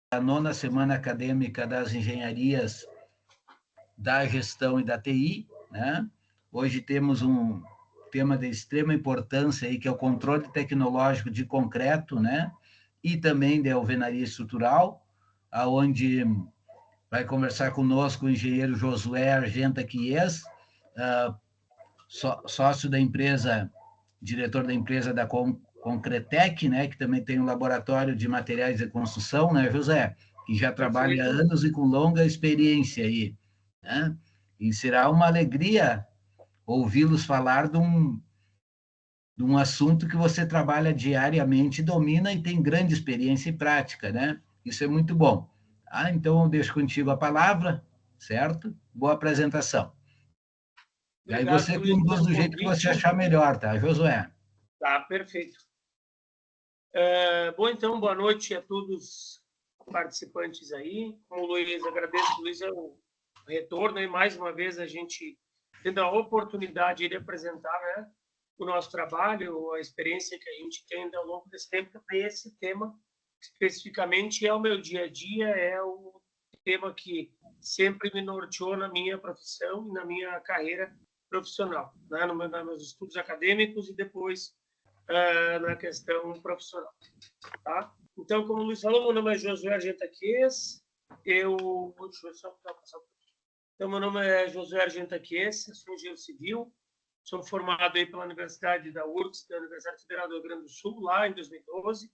a 9ª Semana Acadêmica das Engenharias da Gestão e da TI, né? Hoje temos um tema de extrema importância aí, que é o controle tecnológico de concreto, né? E também de alvenaria estrutural, aonde vai conversar conosco o engenheiro Josué Argenta Chies, sócio da empresa, diretor da empresa da Concretec, né, que também tem um laboratório de materiais de construção, né, José? Que já trabalha há anos e com longa experiência aí, né? E será uma alegria ouvi-los falar de um assunto que você trabalha diariamente, domina e tem grande experiência e prática, né? Isso é muito bom. Então, eu deixo contigo a palavra, certo? Boa apresentação. Daí você conduz do jeito que você achar melhor, tá, Josué? Tá, perfeito. Bom, então, boa noite a todos os participantes aí. Como o Luiz, agradeço, Luiz, o retorno, e mais uma vez a gente tendo a oportunidade de apresentar, né, o nosso trabalho, a experiência que a gente tem ao longo desse tempo. Esse tema, especificamente, é o meu dia a dia, é o tema que sempre me norteou na minha profissão e na minha carreira profissional, né, nos meus estudos acadêmicos e depois na questão profissional, tá? Então, como o Luiz falou, meu nome é Josué Argenta Chies, Então, meu nome é Josué Argenta Chies, sou engenheiro civil, sou formado aí pela Universidade da URGS, da Universidade Federal do Rio Grande do Sul, lá em 2012.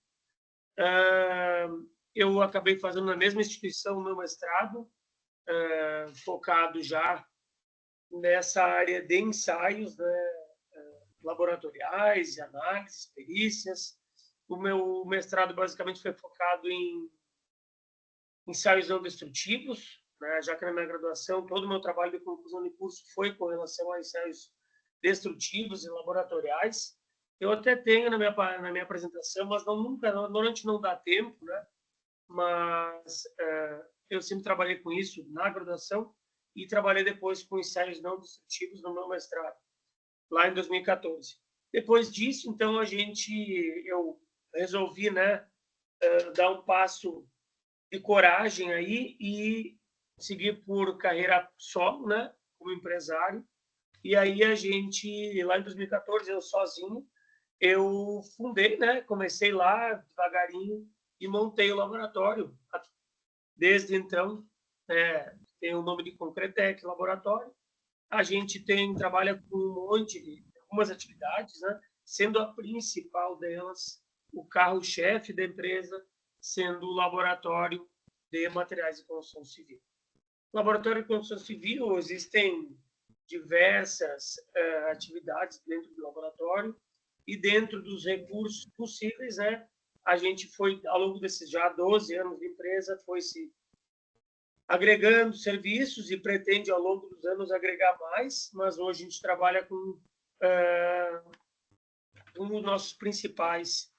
Eu acabei fazendo na mesma instituição o meu mestrado, focado já nessa área de ensaios, né, laboratoriais, análises, perícias. O meu mestrado basicamente foi focado em ensaios não destrutivos, né? Já que na minha graduação todo o meu trabalho de conclusão de curso foi com relação a ensaios destrutivos e laboratoriais. Eu até tenho na minha apresentação, mas normalmente não dá tempo, né? Mas eu sempre trabalhei com isso na graduação e trabalhei depois com ensaios não destrutivos no meu mestrado, lá em 2014. Depois disso, então, eu resolvi, né, dar um passo de coragem aí e seguir por carreira solo, né, como empresário. E aí lá em 2014, eu sozinho, eu fundei, né, comecei lá devagarinho e montei o laboratório. Desde então, tem o nome de Concretec Laboratório. A gente trabalha com um monte de algumas atividades, né? Sendo a principal delas o carro-chefe da empresa, sendo o laboratório de materiais de construção civil. No laboratório de construção civil existem diversas atividades dentro do laboratório e dentro dos recursos possíveis, né? A gente foi, ao longo desses já 12 anos de empresa, foi se agregando serviços e pretende, ao longo dos anos, agregar mais, mas hoje a gente trabalha com um dos nossos principais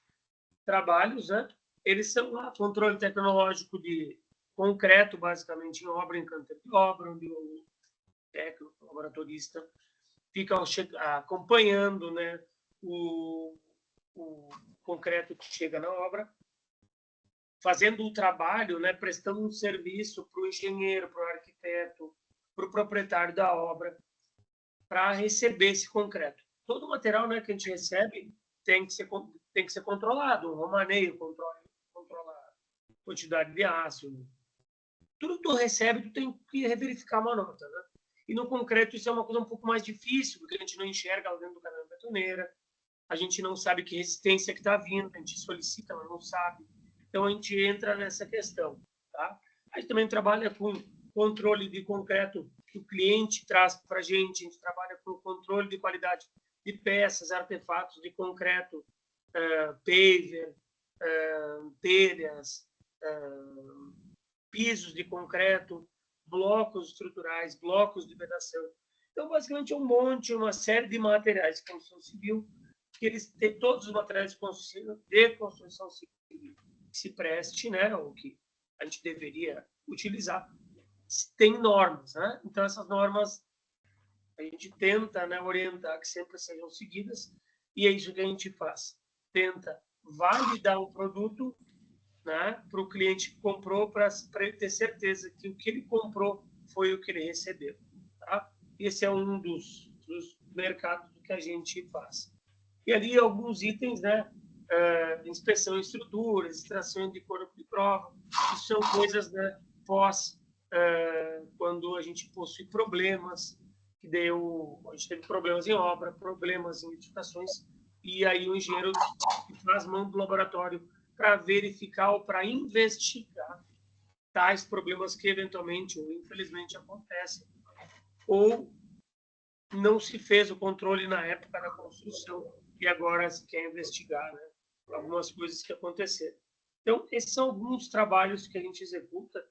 trabalhos, né? Eles são lá, controle tecnológico de concreto, basicamente, em obra, em canteiro de obra, onde o técnico, o laboratorista, fica acompanhando, né, o concreto que chega na obra, fazendo um trabalho, né, prestando um serviço para o engenheiro, para o arquiteto, para o proprietário da obra, para receber esse concreto. Todo o material, né, que a gente recebe tem que ser controlado, o romaneio controla a quantidade de ácido. Tudo que tu recebe, tu tem que verificar uma nota, né? E no concreto isso é uma coisa um pouco mais difícil, porque a gente não enxerga lá dentro do caminhão betoneira, a gente não sabe que resistência que está vindo, a gente solicita, mas não sabe. Então, a gente entra nessa questão. Tá? A gente também trabalha com controle de concreto que o cliente traz para a gente trabalha com controle de qualidade de peças, artefatos de concreto, paver, telhas, pisos de concreto, blocos estruturais, blocos de vedação. Então, basicamente, é uma série de materiais de construção civil, que eles têm todos os materiais de construção civil que se preste, né, ou que a gente deveria utilizar, tem normas, né? Então, essas normas a gente tenta, né, orientar que sempre sejam seguidas, e é isso que a gente faz. Tenta validar o produto, né, para o cliente comprou para ele ter certeza que o que ele comprou foi o que ele recebeu. Tá? Esse é um dos mercados que a gente faz. E ali alguns itens, né? Inspeção em estruturas, extração de corpo de prova, isso são coisas, né, pós, quando a gente possui problemas, a gente teve problemas em obra, problemas em edificações, e aí o engenheiro faz mão do laboratório para verificar ou para investigar tais problemas que eventualmente ou infelizmente acontecem, ou não se fez o controle na época da construção e agora se quer investigar, né, algumas coisas que aconteceram. Então, esses são alguns trabalhos que a gente executa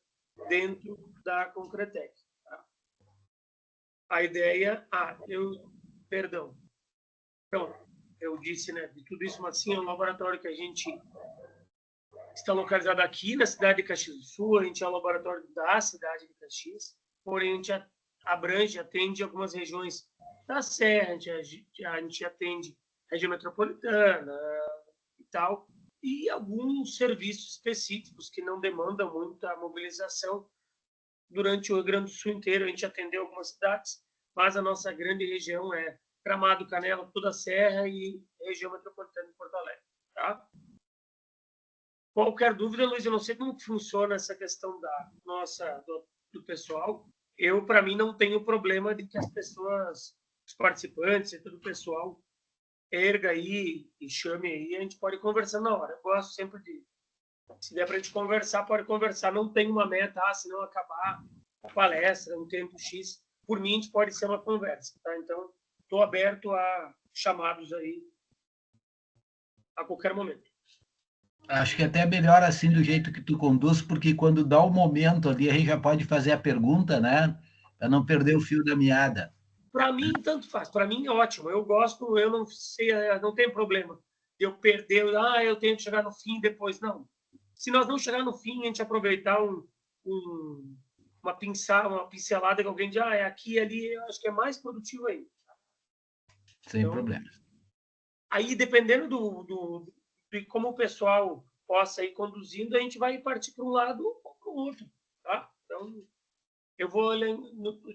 dentro da Concretec. Tá? A ideia... Perdão. Então, eu disse, né, de tudo isso, mas sim, é um laboratório que a gente está localizado aqui na cidade de Caxias do Sul, a gente é um laboratório da cidade de Caxias, porém a gente atende algumas regiões da Serra, a gente atende a região metropolitana e tal, e alguns serviços específicos que não demandam muita mobilização. Durante o Rio Grande do Sul inteiro, a gente atendeu algumas cidades, mas a nossa grande região é Gramado, Canela, toda a Serra e região metropolitana de Porto Alegre. Tá? Qualquer dúvida, Luiz, eu não sei como funciona essa questão do pessoal. Para mim, não tenho problema de que as pessoas, os participantes e todo o pessoal erga aí e chame aí, a gente pode conversar na hora. Eu gosto sempre de, se der para a gente conversar, pode conversar. Não tem uma meta, se não acabar a palestra, um tempo X. Por mim, a gente pode ser uma conversa, tá? Então, estou aberto a chamados aí a qualquer momento. Acho que até é melhor assim do jeito que tu conduz, porque quando dá o momento ali, a gente já pode fazer a pergunta, né? Para não perder o fio da meada. Para mim, tanto faz. Para mim, é ótimo. Eu gosto, eu não sei, não tem problema eu perder, eu tenho que chegar no fim depois. Não. Se nós não chegar no fim, a gente aproveitar uma pincelada que alguém diz, é aqui e ali, eu acho que é mais produtivo aí. Sem então, problema. Aí, dependendo de como o pessoal possa ir conduzindo, a gente vai partir para um lado ou para o outro. Tá? Então, eu vou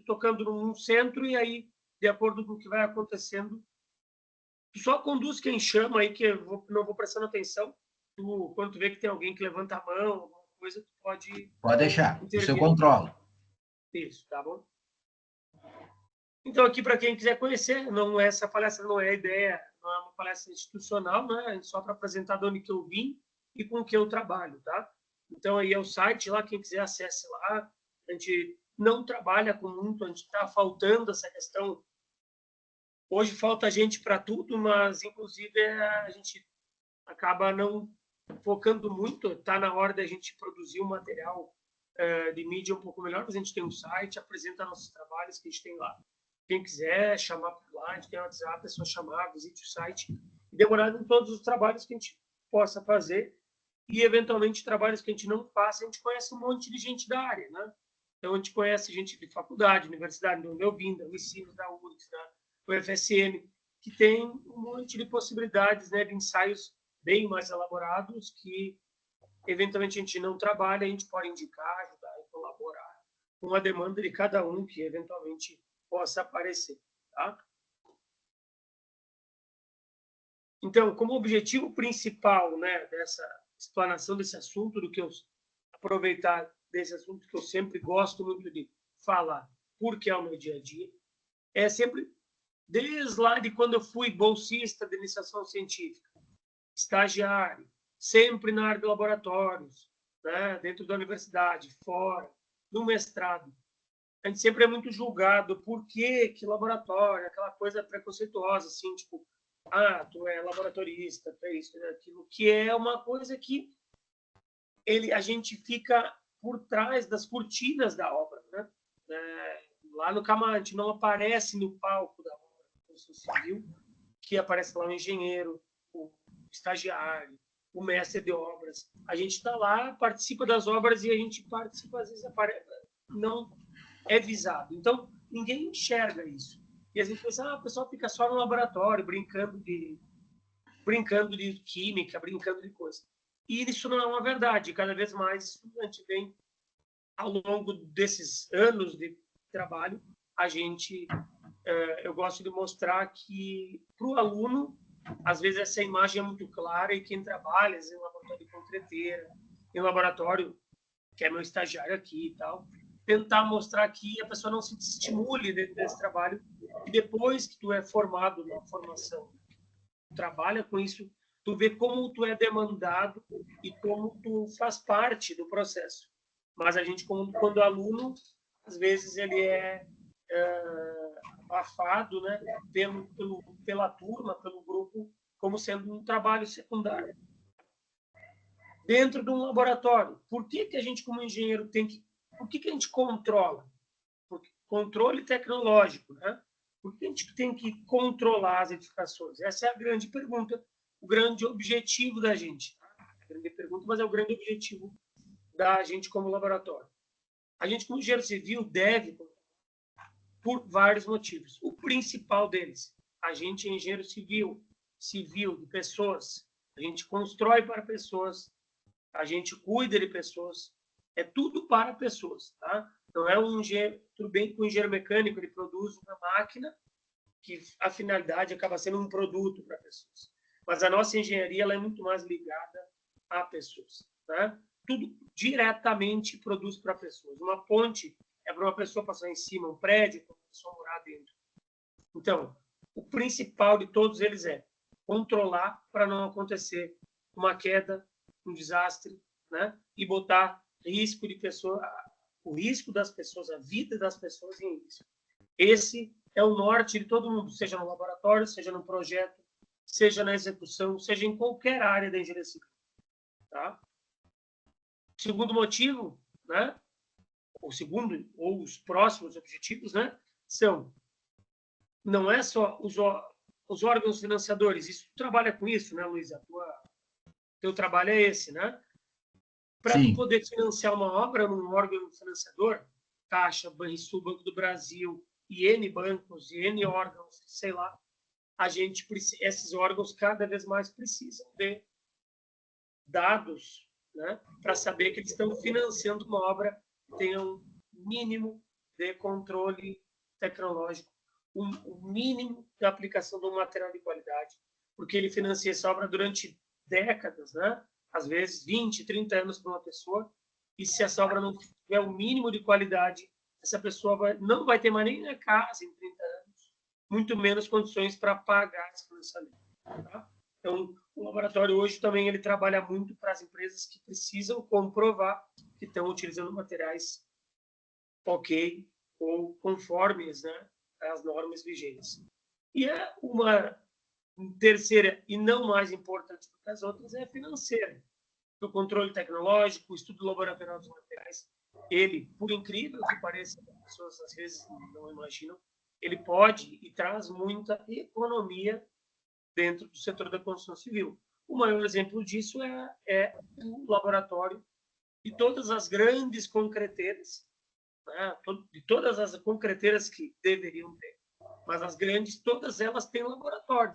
tocando num centro e aí, de acordo com o que vai acontecendo, tu só conduz quem chama aí, que eu não vou prestando atenção. Quando tu vê que tem alguém que levanta a mão, alguma coisa, tu pode... Pode deixar, isso eu controlo. Isso, tá bom? Então, aqui, para quem quiser conhecer, essa palestra não é ideia, não é uma palestra institucional, né? É só para apresentar de onde que eu vim e com o que eu trabalho, tá? Então, aí é o site lá, quem quiser acesse lá. A gente não trabalha com muito, a gente está faltando essa questão. Hoje falta gente para tudo, mas, inclusive, a gente acaba não focando muito. Está na hora da gente produzir um material de mídia um pouco melhor, mas a gente tem um site, apresenta nossos trabalhos que a gente tem lá. Quem quiser chamar por lá, a gente tem um WhatsApp, é só chamar, visite o site e demorar em todos os trabalhos que a gente possa fazer e, eventualmente, trabalhos que a gente não faça, a gente conhece um monte de gente da área, né? Então, a gente conhece gente de faculdade, universidade, onde eu vim, da Unicinos, da URGS, da UFSM, que tem um monte de possibilidades, né, de ensaios bem mais elaborados que, eventualmente, a gente não trabalha, a gente pode indicar, ajudar e colaborar com a demanda de cada um que, eventualmente, possa aparecer, tá? Então, como objetivo principal, né, dessa explanação desse assunto, do que eu aproveitar desse assunto que eu sempre gosto muito de falar, porque é o meu dia a dia, é sempre desde lá de quando eu fui bolsista de iniciação científica, estagiário, sempre na área de laboratórios, né, dentro da universidade, fora, no mestrado. A gente sempre é muito julgado por que laboratório, aquela coisa preconceituosa, assim, tipo, tu é laboratorista, tu é isso, tu é aquilo, que é uma coisa que a gente fica por trás das cortinas da obra, né? Lá no Camar, a gente não aparece no palco da obra da construção civil, que aparece lá o engenheiro, o estagiário, o mestre de obras. A gente está lá, participa das obras e a gente participa, às vezes, não é visado. Então, ninguém enxerga isso. E a gente pensa, o pessoal fica só no laboratório, brincando de química, brincando de coisa. E isso não é uma verdade. Cada vez mais estudante vem, ao longo desses anos de trabalho, eu gosto de mostrar que, para o aluno, às vezes essa imagem é muito clara e quem trabalha em laboratório de concreteira, em laboratório, que é meu estagiário aqui e tal, tentar mostrar que a pessoa não se estimule dentro desse trabalho e depois que tu é formado na formação, trabalha com isso, tu vê como tu é demandado e como tu faz parte do processo. Mas a gente, quando aluno, às vezes ele é abafado, né, pela turma, pelo grupo, como sendo um trabalho secundário. Dentro de um laboratório, por que a gente, como engenheiro, por que a gente controla? Porque controle tecnológico, né? Por que a gente tem que controlar as edificações? Essa é a grande pergunta, o grande objetivo da gente. A grande pergunta, mas é o grande objetivo da gente como laboratório. A gente, como engenheiro civil, deve, por vários motivos. O principal deles, a gente é engenheiro civil de pessoas. A gente constrói para pessoas, a gente cuida de pessoas, é tudo para pessoas, tá? Não é um engenheiro, tudo bem que o engenheiro mecânico ele produz uma máquina que a finalidade acaba sendo um produto para pessoas. Mas a nossa engenharia ela é muito mais ligada a pessoas, né? Tudo diretamente produz para pessoas. Uma ponte é para uma pessoa passar em cima, um prédio para uma pessoa morar dentro. Então, o principal de todos eles é controlar para não acontecer uma queda, um desastre, né? E botar risco de pessoa, o risco das pessoas, a vida das pessoas em risco. Esse é o norte de todo mundo, seja no laboratório, seja no projeto, seja na execução, seja em qualquer área da engenharia civil. Tá? Segundo motivo, né? O segundo ou os próximos objetivos, né? São não é só os órgãos financiadores. Isso trabalha com isso, né, Luiz? Teu trabalho é esse, né? Para tu poder financiar uma obra num órgão financiador, Caixa, Banrisul, Banco do Brasil, e N bancos, e N órgãos, sei lá, esses órgãos cada vez mais precisam de dados, né, para saber que eles estão financiando uma obra que tenha um mínimo de controle tecnológico, um mínimo de aplicação de um material de qualidade, porque ele financia essa obra durante décadas, né? Às vezes 20, 30 anos para uma pessoa, e se essa obra não tiver o mínimo de qualidade, essa pessoa não vai ter mais nem a casa em 30 anos, muito menos condições para pagar esse financiamento. Tá? Então, o laboratório hoje também ele trabalha muito para as empresas que precisam comprovar que estão utilizando materiais ok ou conformes, né, às normas vigentes. E é uma terceira e não mais importante do que as outras é a financeira. O controle tecnológico, o estudo laboratorial dos materiais, ele, por incrível que pareça, as pessoas às vezes não imaginam, ele pode e traz muita economia dentro do setor da construção civil. O maior exemplo disso é o laboratório de todas as grandes concreteiras, né? De todas as concreteiras que deveriam ter, mas as grandes, todas elas têm laboratório.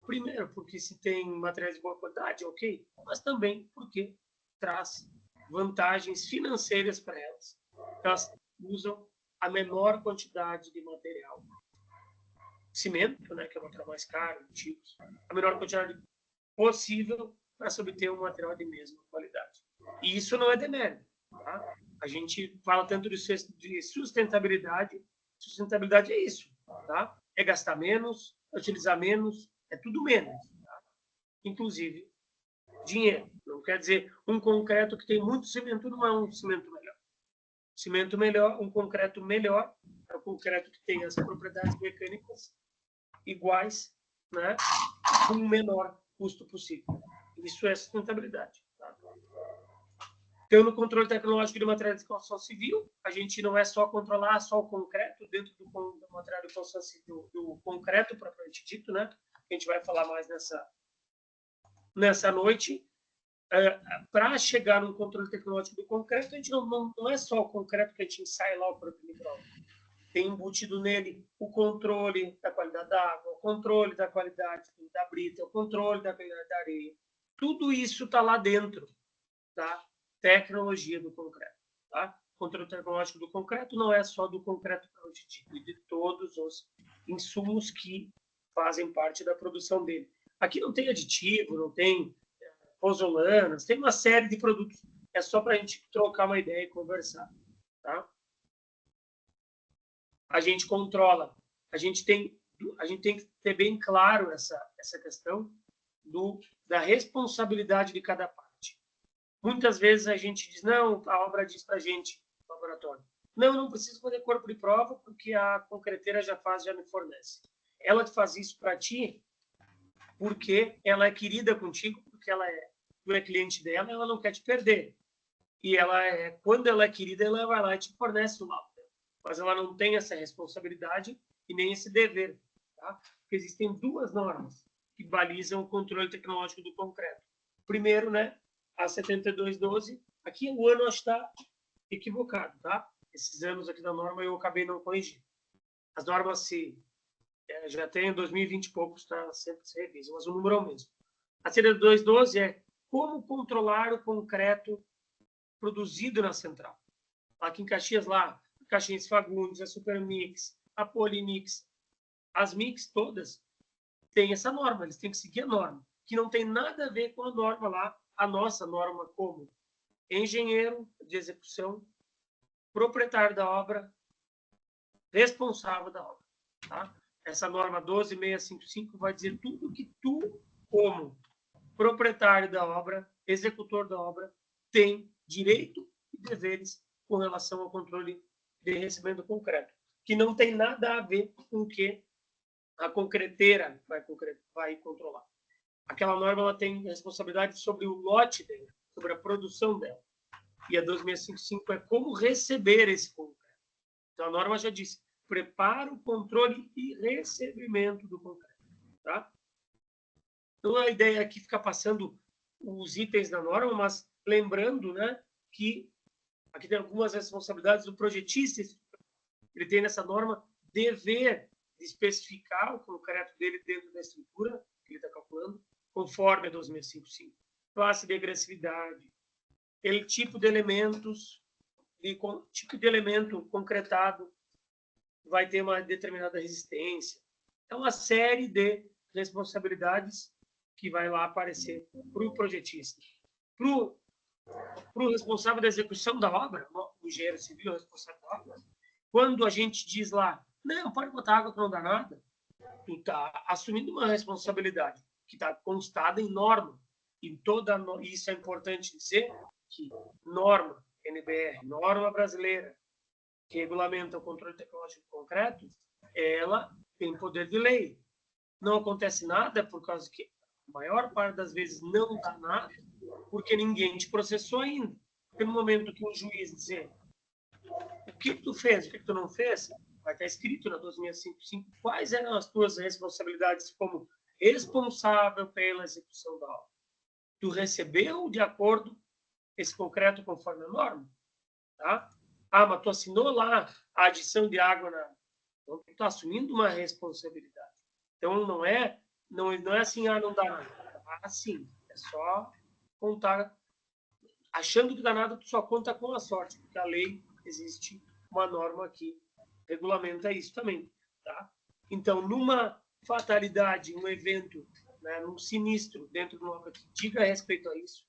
Primeiro, porque se tem materiais de boa qualidade, ok, mas também porque traz vantagens financeiras para elas. Elas usam a menor quantidade de material. Cimento, né, que é o material mais caro, tipos, a menor quantidade possível para se obter um material de mesma qualidade. E isso não é demérito. Tá? A gente fala tanto de sustentabilidade. Sustentabilidade é isso. Tá? É gastar menos, é utilizar menos, é tudo menos. Tá? Inclusive dinheiro. Não quer dizer um concreto que tem muito cimento não é um cimento melhor. Cimento melhor, um concreto melhor, é o concreto que tem as propriedades mecânicas iguais, né, com o menor custo possível. Isso é sustentabilidade. Tá? Então, no controle tecnológico de materiais de construção civil, a gente não é só controlar só o concreto dentro do material de construção civil, do concreto propriamente dito, né? A gente vai falar mais nessa noite. Para chegar no controle tecnológico do concreto, a gente não é só o concreto que a gente ensaia lá o próprio micro. Tem embutido nele o controle da qualidade da água, o controle da qualidade da brita, o controle da qualidade da areia, Tudo isso está lá dentro da tecnologia do concreto. Tá? O controle tecnológico do concreto não é só do concreto prototipo, e de todos os insumos que fazem parte da produção dele. Aqui não tem aditivo, não tem pozolanas, tem uma série de produtos. É só para a gente trocar uma ideia e conversar. Tá? A gente controla. A gente tem que ter bem claro essa questão da responsabilidade de cada parte. Muitas vezes a gente diz, não, a obra diz para a gente, no laboratório, não preciso fazer corpo de prova porque a concreteira já me fornece. Ela faz isso para ti porque ela é querida contigo, porque tu é cliente dela, ela não quer te perder. E quando ela é querida, ela vai lá e te fornece o laudo. Mas ela não tem essa responsabilidade e nem esse dever. Tá? Porque existem duas normas que balizam o controle tecnológico do concreto. Primeiro, né, a 7212, aqui o ano está equivocado, tá? Esses anos aqui da norma eu acabei não corrigindo. As normas já tem em 2020 e poucos, tá? Sempre se revisam, mas o número é o mesmo. A 7212 é como controlar o concreto produzido na central. Aqui em Caxias, lá, a Caxias Fagundes, a Supermix, a Polimix, as mix todas têm essa norma, eles têm que seguir a norma, que não tem nada a ver com a norma lá, a nossa norma como engenheiro de execução, proprietário da obra, responsável da obra. Tá? Essa norma 12655 vai dizer tudo que tu, como proprietário da obra, executor da obra, tem direito e deveres com relação ao controle de recebimento concreto, que não tem nada a ver com o que a concreteira vai controlar. Aquela norma ela tem responsabilidade sobre o lote dela, sobre a produção dela. E a 2655 é como receber esse concreto. Então, a norma já disse, prepara o controle e recebimento do concreto. Tá? Então, a ideia aqui fica passando os itens da norma, mas lembrando, né, que aqui tem algumas responsabilidades do projetista. Ele tem nessa norma dever de especificar o concreto dele dentro da estrutura que ele está calculando, conforme a 2655. Classe de agressividade, tipo de elementos, tipo de elemento concretado vai ter uma determinada resistência. É uma série de responsabilidades que vai lá aparecer para o projetista. Para o responsável da execução da obra, o engenheiro civil, o responsável da obra, quando a gente diz lá, não, pode botar água que não dá nada, tu está assumindo uma responsabilidade que está constada em norma. Isso é importante dizer que norma, NBR, norma brasileira, que regulamenta o controle tecnológico concreto, ela tem poder de lei. Não acontece nada por causa que a maior parte das vezes não dá nada, porque ninguém te processou ainda. Porque no momento que um juiz dizer o que tu fez, o que tu não fez, vai estar escrito na 2655 quais eram as tuas responsabilidades como responsável pela execução da obra. Tu recebeu de acordo esse concreto conforme a norma, tá? Ah, mas tu assinou lá a adição de água então tu está assumindo uma responsabilidade. Então não é assim, não dá nada. Ah, sim, é só contar. Achando que dá nada, tu só conta com a sorte, porque a lei existe uma norma que regulamenta isso também, tá? Então, numa fatalidade, um evento, né, num sinistro dentro de uma obra que diga a respeito a isso,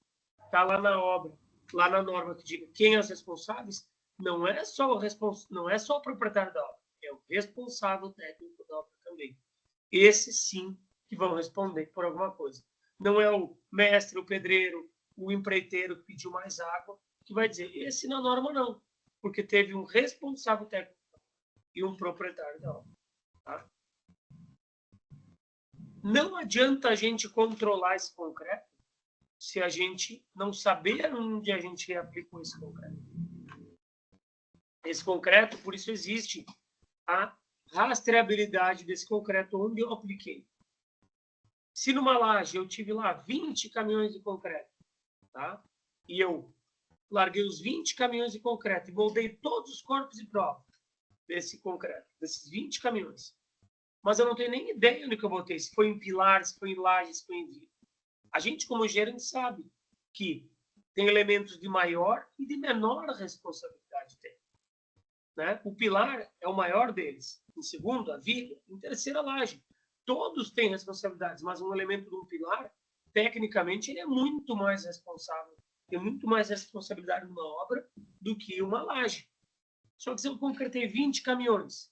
tá lá na obra, lá na norma que diga quem é os responsáveis, não é só o proprietário da obra, é o responsável técnico da obra também. Esses sim que vão responder por alguma coisa. Não é o mestre, o pedreiro, o empreiteiro que pediu mais água, que vai dizer, esse na norma não, porque teve um responsável técnico e um proprietário da obra. Tá? Não adianta a gente controlar esse concreto se a gente não saber onde a gente aplicou esse concreto. Esse concreto, por isso existe a rastreabilidade desse concreto onde eu apliquei. Se numa laje eu tive lá 20 caminhões de concreto, tá? E eu larguei os 20 caminhões de concreto e moldei todos os corpos de prova desse concreto, desses 20 caminhões. Mas eu não tenho nem ideia onde que eu botei, se foi em pilar, se foi em laje, se foi em vidro. A gente, como gerente, sabe que tem elementos de maior e de menor responsabilidade técnica, né? O pilar é o maior deles. Em segundo, a viga. Em terceiro, a laje. Todos têm responsabilidades, mas um elemento de um pilar, tecnicamente, ele é muito mais responsável, tem muito mais responsabilidade numa obra do que uma laje. Só que se eu concretei 20 caminhões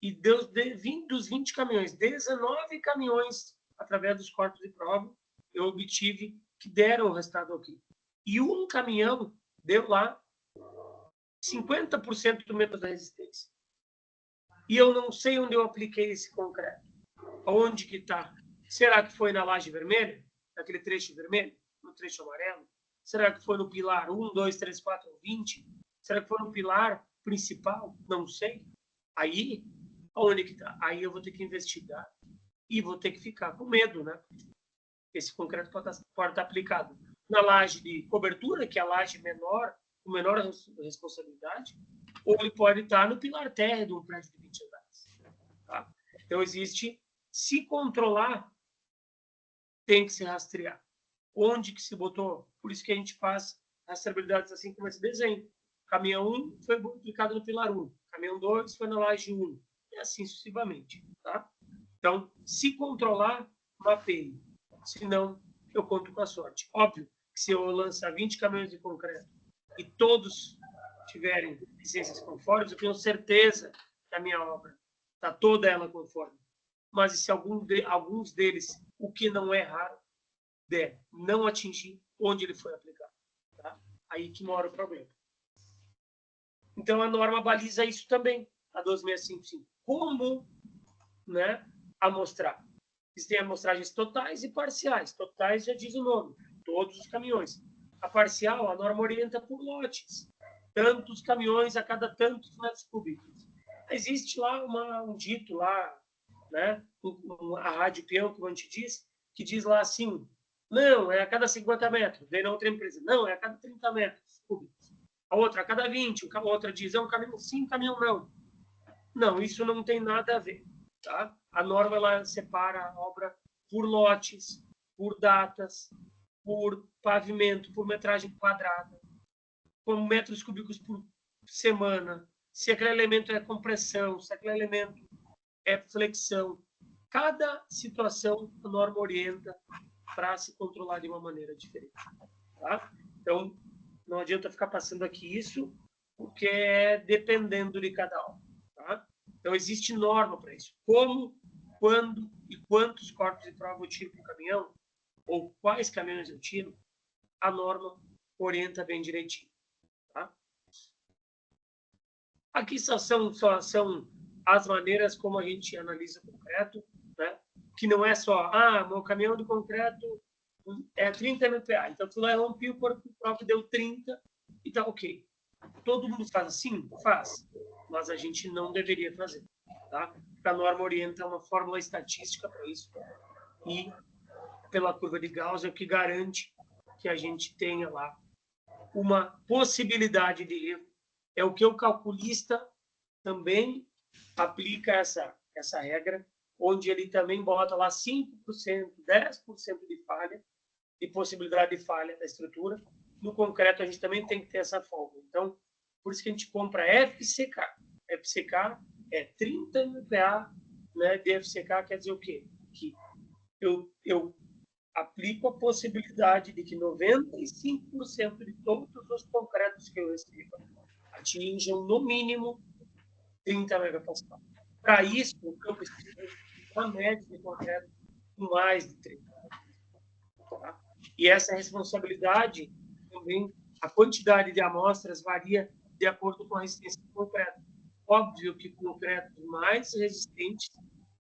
e dos 20 caminhões, 19 caminhões, através dos corpos de prova, eu obtive que deram o resultado aqui. E um caminhão deu lá 50% do medo da resistência. E eu não sei onde eu apliquei esse concreto. Onde que está? Será que foi na laje vermelha? Naquele trecho vermelho? No trecho amarelo? Será que foi no pilar 1, 2, 3, 4, 20? Será que foi no pilar principal? Não sei. Aí, onde que está? Aí eu vou ter que investigar e vou ter que ficar com medo, né? Esse concreto pode estar aplicado na laje de cobertura, que é a laje menor, com menor responsabilidade, ou ele pode estar no pilar térreo de um prédio de 20 andares. Tá? Então, existe, se controlar, tem que se rastrear. Onde que se botou? Por isso que a gente faz rastreabilidades assim como esse desenho. Caminhão 1 foi aplicado no pilar 1. Caminhão 2 foi na laje 1. E assim sucessivamente. Tá? Então, se controlar, mapeie. Senão, eu conto com a sorte. Óbvio que se eu lançar 20 caminhões de concreto e todos tiverem licenças conformes, eu tenho certeza que a minha obra está toda ela conforme. Mas e se alguns deles, o que não é raro, der não atingir onde ele foi aplicado? Tá? Aí que mora o problema. Então, a norma baliza isso também, a 12655. Como, né, amostrar? Existem amostragens totais e parciais. Totais já diz o nome, todos os caminhões. A parcial, a norma orienta por lotes. Tantos caminhões a cada tantos metros cúbicos. Existe lá um dito lá, né, a Rádio Peão, como a gente diz, que diz lá assim, não, é a cada 50 metros. Daí na outra empresa, não, é a cada 30 metros cúbicos. A outra, a cada 20. A outra diz, é um caminhão sim, um caminhão não. Não, isso não tem nada a ver. Tá? A norma ela separa a obra por lotes, por datas, por pavimento, por metragem quadrada, por metros cúbicos por semana, se aquele elemento é compressão, se aquele elemento é flexão. Cada situação a norma orienta para se controlar de uma maneira diferente. Tá? Então, não adianta ficar passando aqui isso, porque é dependendo de cada obra. Tá? Então, existe norma para isso. Como, quando e quantos corpos de prova eu tiro para o caminhão, ou quais caminhões eu tiro, a norma orienta bem direitinho. Tá? Aqui só são as maneiras como a gente analisa o concreto, né? Que não é só, meu caminhão de concreto é 30 MPa, então tu lá rompi o corpo de prova deu 30 e tá ok. Todo mundo faz assim? Faz. Mas a gente não deveria fazer. Tá? Porque a norma orienta uma fórmula estatística para isso. E pela curva de Gauss é o que garante que a gente tenha lá uma possibilidade de erro. É o que o calculista também aplica essa regra, onde ele também bota lá 5%, 10% de falha, de possibilidade de falha da estrutura. No concreto, a gente também tem que ter essa folga. Então, por isso que a gente compra FCK. FCK é 30 MPa, né, de FCK quer dizer o quê? Que eu aplico a possibilidade de que 95% de todos os concretos que eu receba atinjam, no mínimo, 30 megapascal. Para isso, eu preciso de uma média de concreto com mais de 30. Tá? E essa responsabilidade também, a quantidade de amostras varia de acordo com a resistência do concreto. Óbvio que concretos mais resistentes,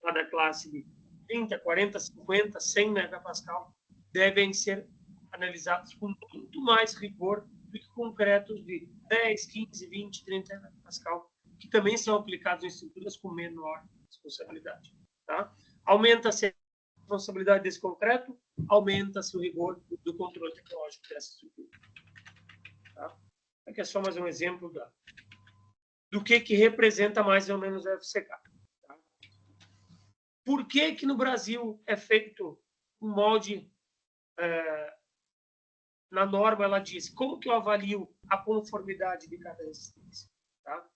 lá da classe de 30, 40, 50, 100 megapascal, devem ser analisados com muito mais rigor do que concretos de 10, 15, 20, 30 megapascal, que também são aplicados em estruturas com menor responsabilidade. Tá? Aumenta-se a responsabilidade desse concreto, aumenta-se o rigor do controle tecnológico dessa estrutura. Tá? Aqui é só mais um exemplo do que representa mais ou menos a FCK. Tá? Por que no Brasil é feito um molde na norma, ela diz como que eu avalio a conformidade de cada resistência. Tá?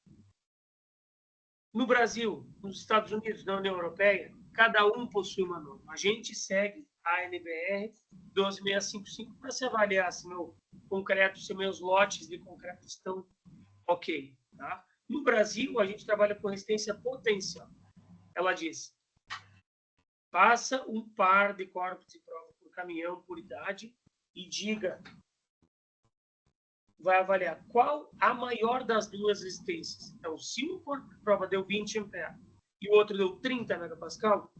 No Brasil, nos Estados Unidos, na União Europeia, cada um possui uma norma. A gente segue a NBR 12655 para se avaliar se meu concreto, se meus lotes de concreto estão ok. Tá? No Brasil, a gente trabalha com resistência potencial. Ela diz: faça um par de corpos de prova por caminhão, por idade, e diga, vai avaliar qual a maior das duas resistências. Então, se um corpo de prova deu 20 MPa e o outro deu 30 megapascal,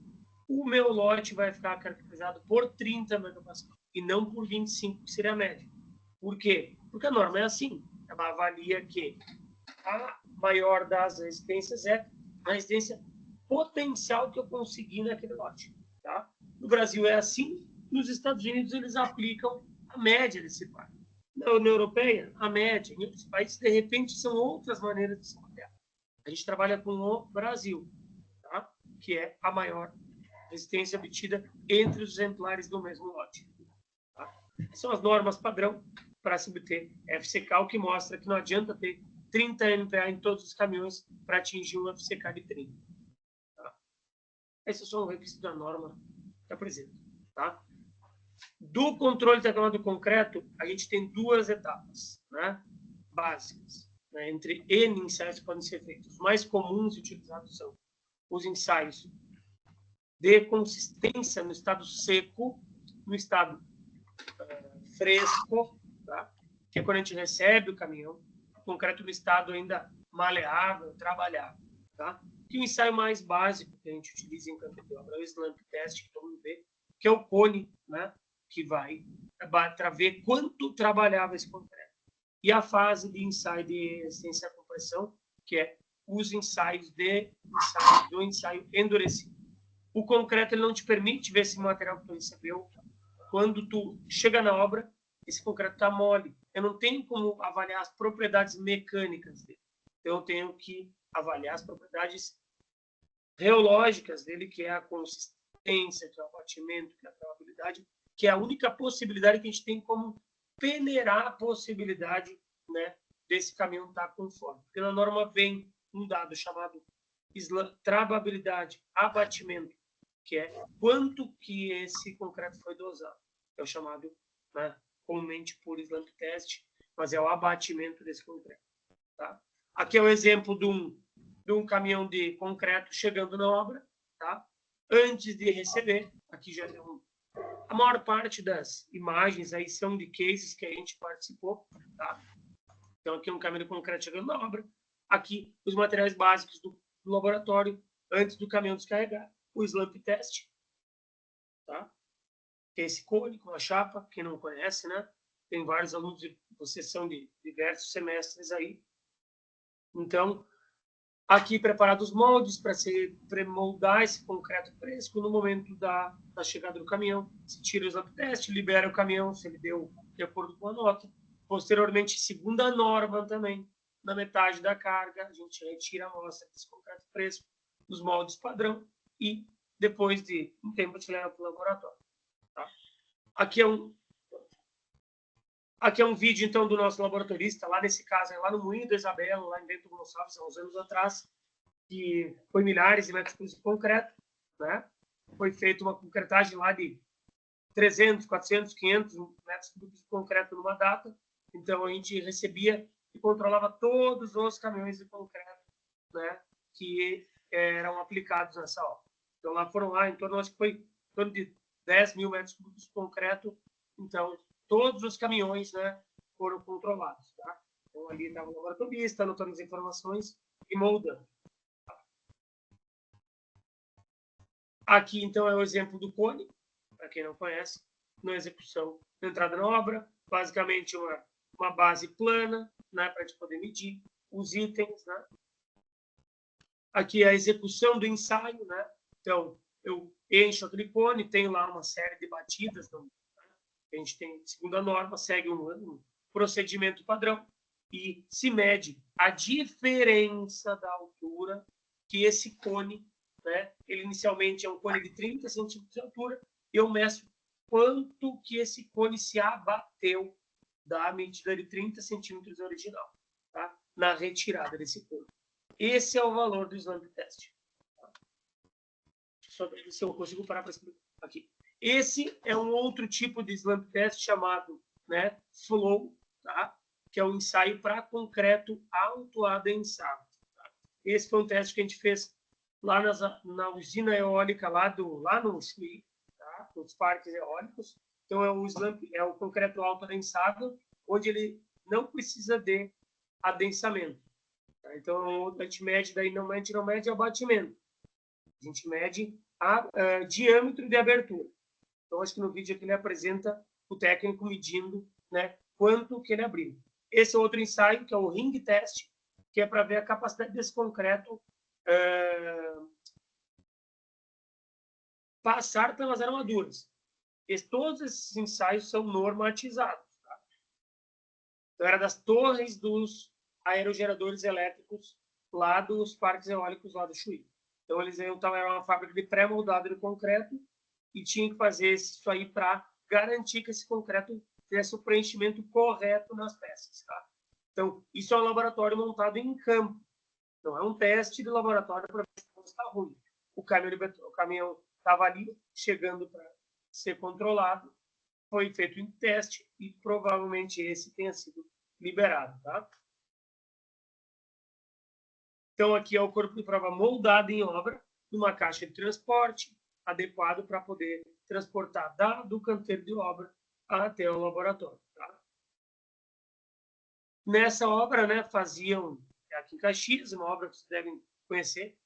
o meu lote vai ficar caracterizado por 30 megapascal e não por 25, que seria a média. Por quê? Porque a norma é assim. Ela avalia que a maior das resistências é a resistência potencial que eu consegui naquele lote. Tá? No Brasil é assim. Nos Estados Unidos, eles aplicam a média desse par. Na União Europeia, a média. Em outros países, de repente, são outras maneiras de se avaliar. A gente trabalha com o Brasil, tá? Que é a maior resistência obtida entre os exemplares do mesmo lote. Tá? São as normas padrão para se obter FCK, o que mostra que não adianta ter 30 MPa em todos os caminhões para atingir um FCK de 30. Tá? Esses são os requisitos da norma que apresenta. Tá? Do controle tecnológico do concreto, a gente tem duas etapas, né, básicas, né, entre N ensaios que podem ser feitos. Os mais comuns e utilizados são os ensaios de consistência no estado seco, no estado fresco, tá? Que é quando a gente recebe o caminhão, o concreto no estado ainda maleável, trabalhável. Tá? E o ensaio mais básico que a gente utiliza em campo de obra é o slump test, que todo mundo vê, que é o cone, né? Que vai para ver quanto trabalhava esse concreto. E a fase de ensaio de resistência à compressão, que é os ensaios do ensaio endurecido. O concreto ele não te permite ver esse material que tu recebeu. Quando tu chega na obra, esse concreto está mole. Eu não tenho como avaliar as propriedades mecânicas dele. Então, eu tenho que avaliar as propriedades reológicas dele, que é a consistência, que é o abatimento, que é a travabilidade, que é a única possibilidade que a gente tem como peneirar a possibilidade, né, desse caminhão estar conforme. Porque na norma vem um dado chamado travabilidade, abatimento, que é quanto que esse concreto foi dosado. É o chamado, né, comumente por slump test, mas é o abatimento desse concreto. Tá? Aqui é o exemplo de um caminhão de concreto chegando na obra. Tá? Antes de receber, aqui já é a maior parte das imagens aí são de cases que a gente participou. Tá? Então, aqui é um caminhão de concreto chegando na obra. Aqui, os materiais básicos do laboratório, antes do caminhão descarregar. O slump test, tá? Esse cone com a chapa, quem não conhece, né? Tem vários alunos de sessão de diversos semestres aí. Então, aqui preparados os moldes para se pré-moldar esse concreto fresco no momento da chegada do caminhão. Se tira o slump test, libera o caminhão, se ele deu de acordo com a nota. Posteriormente, segundo a norma também, na metade da carga, a gente retira a amostra desse concreto fresco, os moldes padrão, e depois de um tempo a gente leva para o laboratório. Tá? Aqui é um vídeo, então, do nosso laboratorista, lá nesse caso, lá no Moinho da Isabela, lá em Bento Gonçalves, há uns anos atrás, que foi milhares de metros cúbicos de concreto, né? Foi feita uma concretagem lá de 300, 400, 500 metros cúbicos de concreto numa data. Então, a gente recebia e controlava todos os caminhões de concreto, né, que eram aplicados nessa obra. Então, lá foram em torno, acho que foi em torno de 10 mil metros cúbicos de concreto. Então, todos os caminhões, né, foram controlados. Tá? Então, ali estava o laboratorista, anotando as informações e moldando. Aqui, então, é o exemplo do cone, para quem não conhece, na execução da entrada na obra. Basicamente, uma base plana, né, para a gente poder medir os itens. Né? Aqui é a execução do ensaio. Né? Então, eu encho aquele cone, tenho lá uma série de batidas. Né? A gente tem, segundo a norma, segue um procedimento padrão e se mede a diferença da altura que esse cone, né, ele inicialmente é um cone de 30 centímetros de altura, e eu meço quanto que esse cone se abateu da medida de 30 centímetros original, tá? Na retirada desse cone. Esse é o valor do slump test. Tá? Só ver se eu consigo parar para explicar aqui. Esse é um outro tipo de slump test chamado, né, flow, tá? Que é um ensaio para concreto autoadensado. Tá? Esse foi um teste que a gente fez lá na usina eólica lá no Chuí, tá? Nos parques eólicos. Então é o concreto autoadensado, onde ele não precisa de adensamento. Tá? Então a gente mede daí não mede abatimento. A gente mede a diâmetro de abertura. Então acho que no vídeo aqui ele apresenta o técnico medindo, né, quanto que ele abriu. Esse é outro ensaio, que é o ring test, que é para ver a capacidade desse concreto passar pelas armaduras. Todos esses ensaios são normatizados. Tá? Então, era das torres dos aerogeradores elétricos lá dos parques eólicos lá do Chuí. Então, era uma fábrica de pré-moldado de concreto e tinha que fazer isso aí para garantir que esse concreto tivesse o preenchimento correto nas peças. Tá? Então, isso é um laboratório montado em campo. Não é um teste de laboratório para ver se está ruim. O caminhão estava ali, chegando para ser controlado, foi feito em teste e provavelmente esse tenha sido liberado. Tá? Então, aqui é o corpo de prova moldado em obra, numa caixa de transporte, adequado para poder transportar do canteiro de obra até o laboratório. Tá? Nessa obra, né, faziam, aqui em Caxias, uma obra que vocês devem conhecer,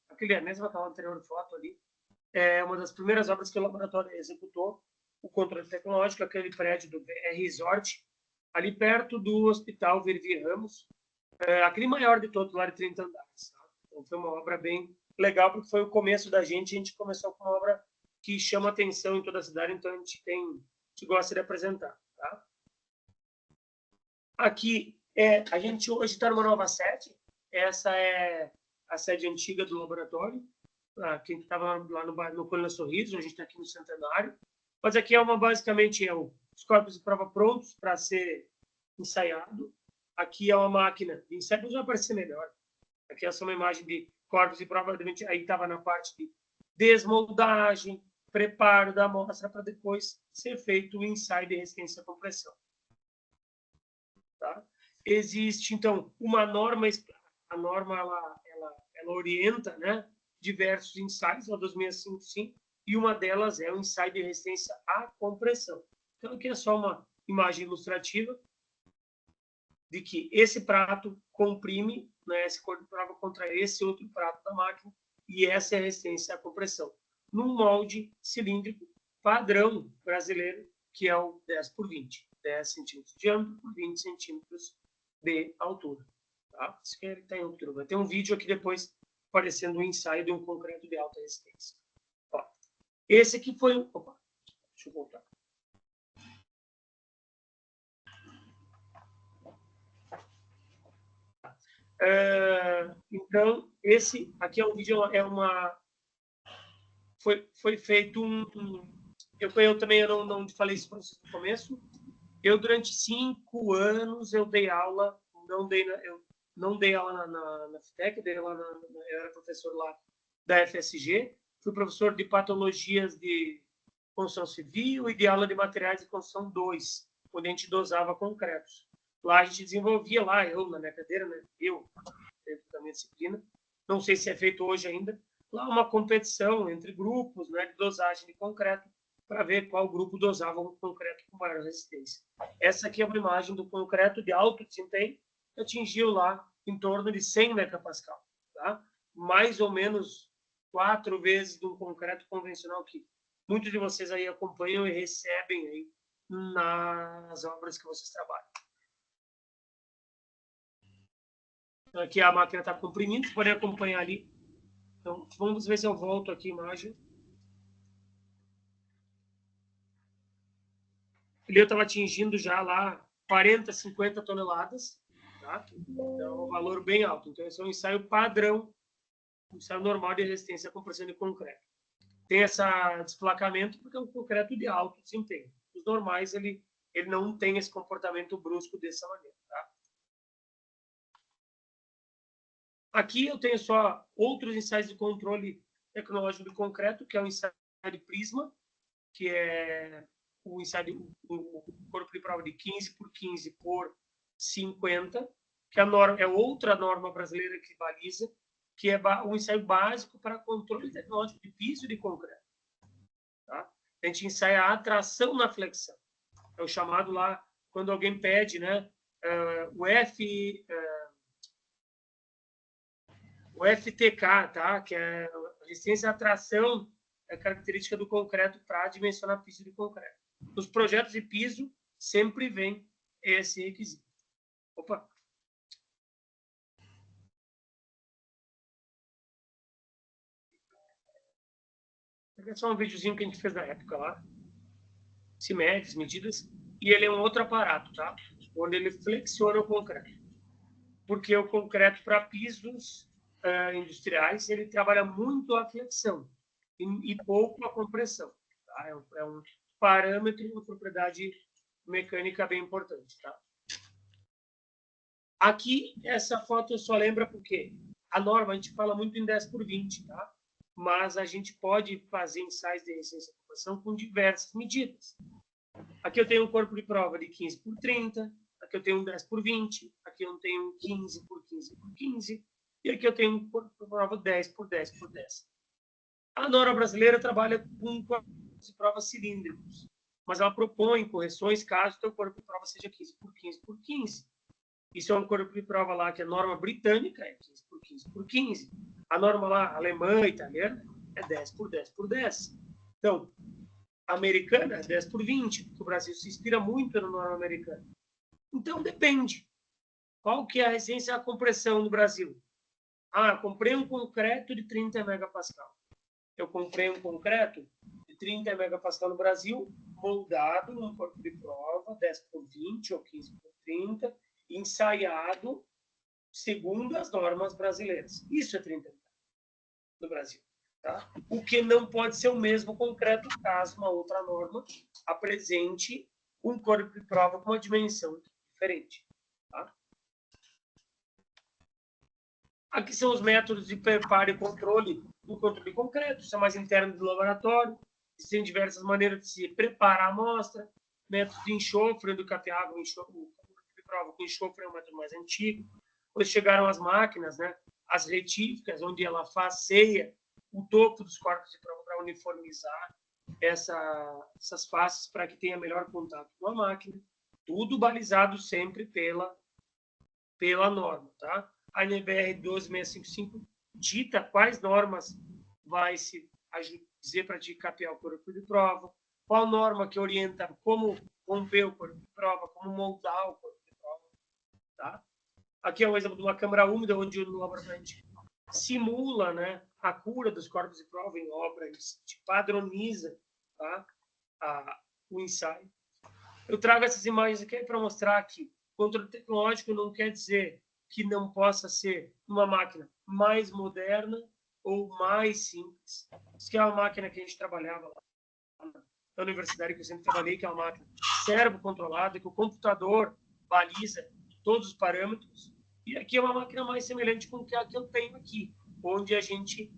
aquele mesmo aquela anterior foto ali, é uma das primeiras obras que o laboratório executou, o controle tecnológico, aquele prédio do VR Resort, ali perto do Hospital Vervi Ramos, aquele maior de todos, lá de 30 andares. Tá? Então, foi uma obra bem legal, porque foi o começo da gente. A gente começou com uma obra que chama atenção em toda a cidade, então a gente gosta de apresentar. Tá? Aqui, a gente hoje está numa nova sede. Essa é a sede antiga do laboratório. Quem estava lá no Colina Sorriso, a gente está aqui no Centenário. Mas aqui basicamente os corpos de prova prontos para ser ensaiado. Aqui é uma máquina de ensaio, já vai aparecer melhor. Aqui é só uma imagem de corpos de prova, aí estava na parte de desmoldagem, preparo da amostra para depois ser feito o ensaio de resistência à compressão. Tá? Existe, então, uma norma, a norma ela orienta, né, diversos ensaios, a 2655, e uma delas é o ensaio de resistência à compressão. Então, aqui é só uma imagem ilustrativa de que esse prato comprime, né, esse corpo de prova contra esse outro prato da máquina, e essa é a resistência à compressão, num molde cilíndrico padrão brasileiro, que é o 10 por 20. 10 centímetros de diâmetro por 20 centímetros de altura. Tá? Isso que ele está em altura. Vai ter um vídeo aqui depois aparecendo um ensaio de um concreto de alta resistência. Ó, esse aqui foi um... Opa, deixa eu voltar. Então, esse aqui é um vídeo, foi feito eu também não falei isso para vocês no começo. Eu, durante 5 anos, eu dei aula, eu não dei aula na FITEC, eu era professor lá da FSG, fui professor de patologias de construção civil e de aula de materiais de construção 2, onde a gente dosava concretos. Lá a gente desenvolvia, eu na minha cadeira, né, dentro da minha disciplina, não sei se é feito hoje ainda, lá uma competição entre grupos, né, de dosagem de concreto, para ver qual grupo dosava um concreto com maior resistência. Essa aqui é uma imagem do concreto de alto desempenho, que atingiu lá em torno de 100 megapascal, tá? Mais ou menos 4 vezes de um concreto convencional que muitos de vocês aí acompanham e recebem aí nas obras que vocês trabalham. Aqui a máquina está comprimindo, vocês podem acompanhar ali. Então, vamos ver se eu volto aqui a imagem. Eu estava atingindo já lá 40, 50 toneladas, tá? Então, é um valor bem alto. Então, esse é um ensaio padrão, um ensaio normal de resistência à compressão de concreto. tem esse desplacamento porque é um concreto de alto desempenho. Os normais, ele não tem esse comportamento brusco dessa maneira. Tá? Aqui eu tenho só outros ensaios de controle tecnológico do concreto, que é o ensaio de prisma, que é o ensaio o corpo de prova de 15 por 15 por 50, que é outra norma brasileira que baliza, que é um ensaio básico para controle tecnológico de piso de concreto. Tá? A gente ensaia a atração na flexão. É o chamado lá, quando alguém pede, né, o FTK, tá? Que é a resistência à atração, é característica do concreto para dimensionar piso de concreto. Nos projetos de piso, sempre vem esse requisito. Opa! É só um videozinho que a gente fez na época lá. Se mede as medidas. E ele é um outro aparato, tá? Onde ele flexiona o concreto. Porque o concreto para pisos industriais, ele trabalha muito a flexão e pouco a compressão. Tá? É um parâmetro, uma propriedade mecânica bem importante. Tá? Aqui, essa foto eu só lembro porque a norma, a gente fala muito em 10 por 20, tá? Mas a gente pode fazer ensaios de resistência à compressão com diversas medidas. Aqui eu tenho um corpo de prova de 15 por 30, aqui eu tenho um 10 por 20, aqui eu tenho um 15 por 15 por 15, e aqui eu tenho um corpo de prova 10 por 10 por 10. A norma brasileira trabalha com corpos de prova cilíndricos, mas ela propõe correções caso o teu corpo de prova seja 15 por 15 por 15. Isso é um corpo de prova lá que é norma britânica, é 15 por 15 por 15. A norma lá alemã, italiana, é 10 por 10 por 10. Então, a americana é 10 por 20, porque o Brasil se inspira muito na norma americana. Então, depende. Qual que é a resistência à compressão no Brasil? Ah, comprei um concreto de 30 megapascal. Eu comprei um concreto de 30 megapascal no Brasil, moldado num corpo de prova, 10 por 20 ou 15 por 30, ensaiado segundo as normas brasileiras. Isso é 30 no Brasil. Tá? O que não pode ser o mesmo concreto caso uma outra norma apresente um corpo de prova com uma dimensão diferente. Tá? Aqui são os métodos de preparo e controle do controle de concreto. Isso é mais interno do laboratório. Existem diversas maneiras de se preparar a amostra. Método de enxofre, do capeado, de prova com enxofre é um método mais antigo. Depois chegaram as máquinas, né? As retíficas, onde ela faceia o topo dos corpos de prova para uniformizar essas faces para que tenha melhor contato com a máquina. Tudo balizado sempre pela norma, tá? A NBR 12655 dita quais normas vai se dizer para te capear o corpo de prova, qual norma que orienta como romper o corpo de prova, como moldar o corpo de prova, tá? Aqui é um exemplo de uma câmara úmida, onde o laboratório simula, né, a cura dos corpos de prova em obra, ele padroniza, tá, o ensaio. Eu trago essas imagens aqui para mostrar que controle tecnológico não quer dizer que não possa ser uma máquina mais moderna ou mais simples. Isso que é uma máquina que a gente trabalhava lá na universidade, que eu sempre trabalhei, que é uma máquina servo-controlada, que o computador baliza todos os parâmetros. E aqui é uma máquina mais semelhante com a que eu tenho aqui, onde a gente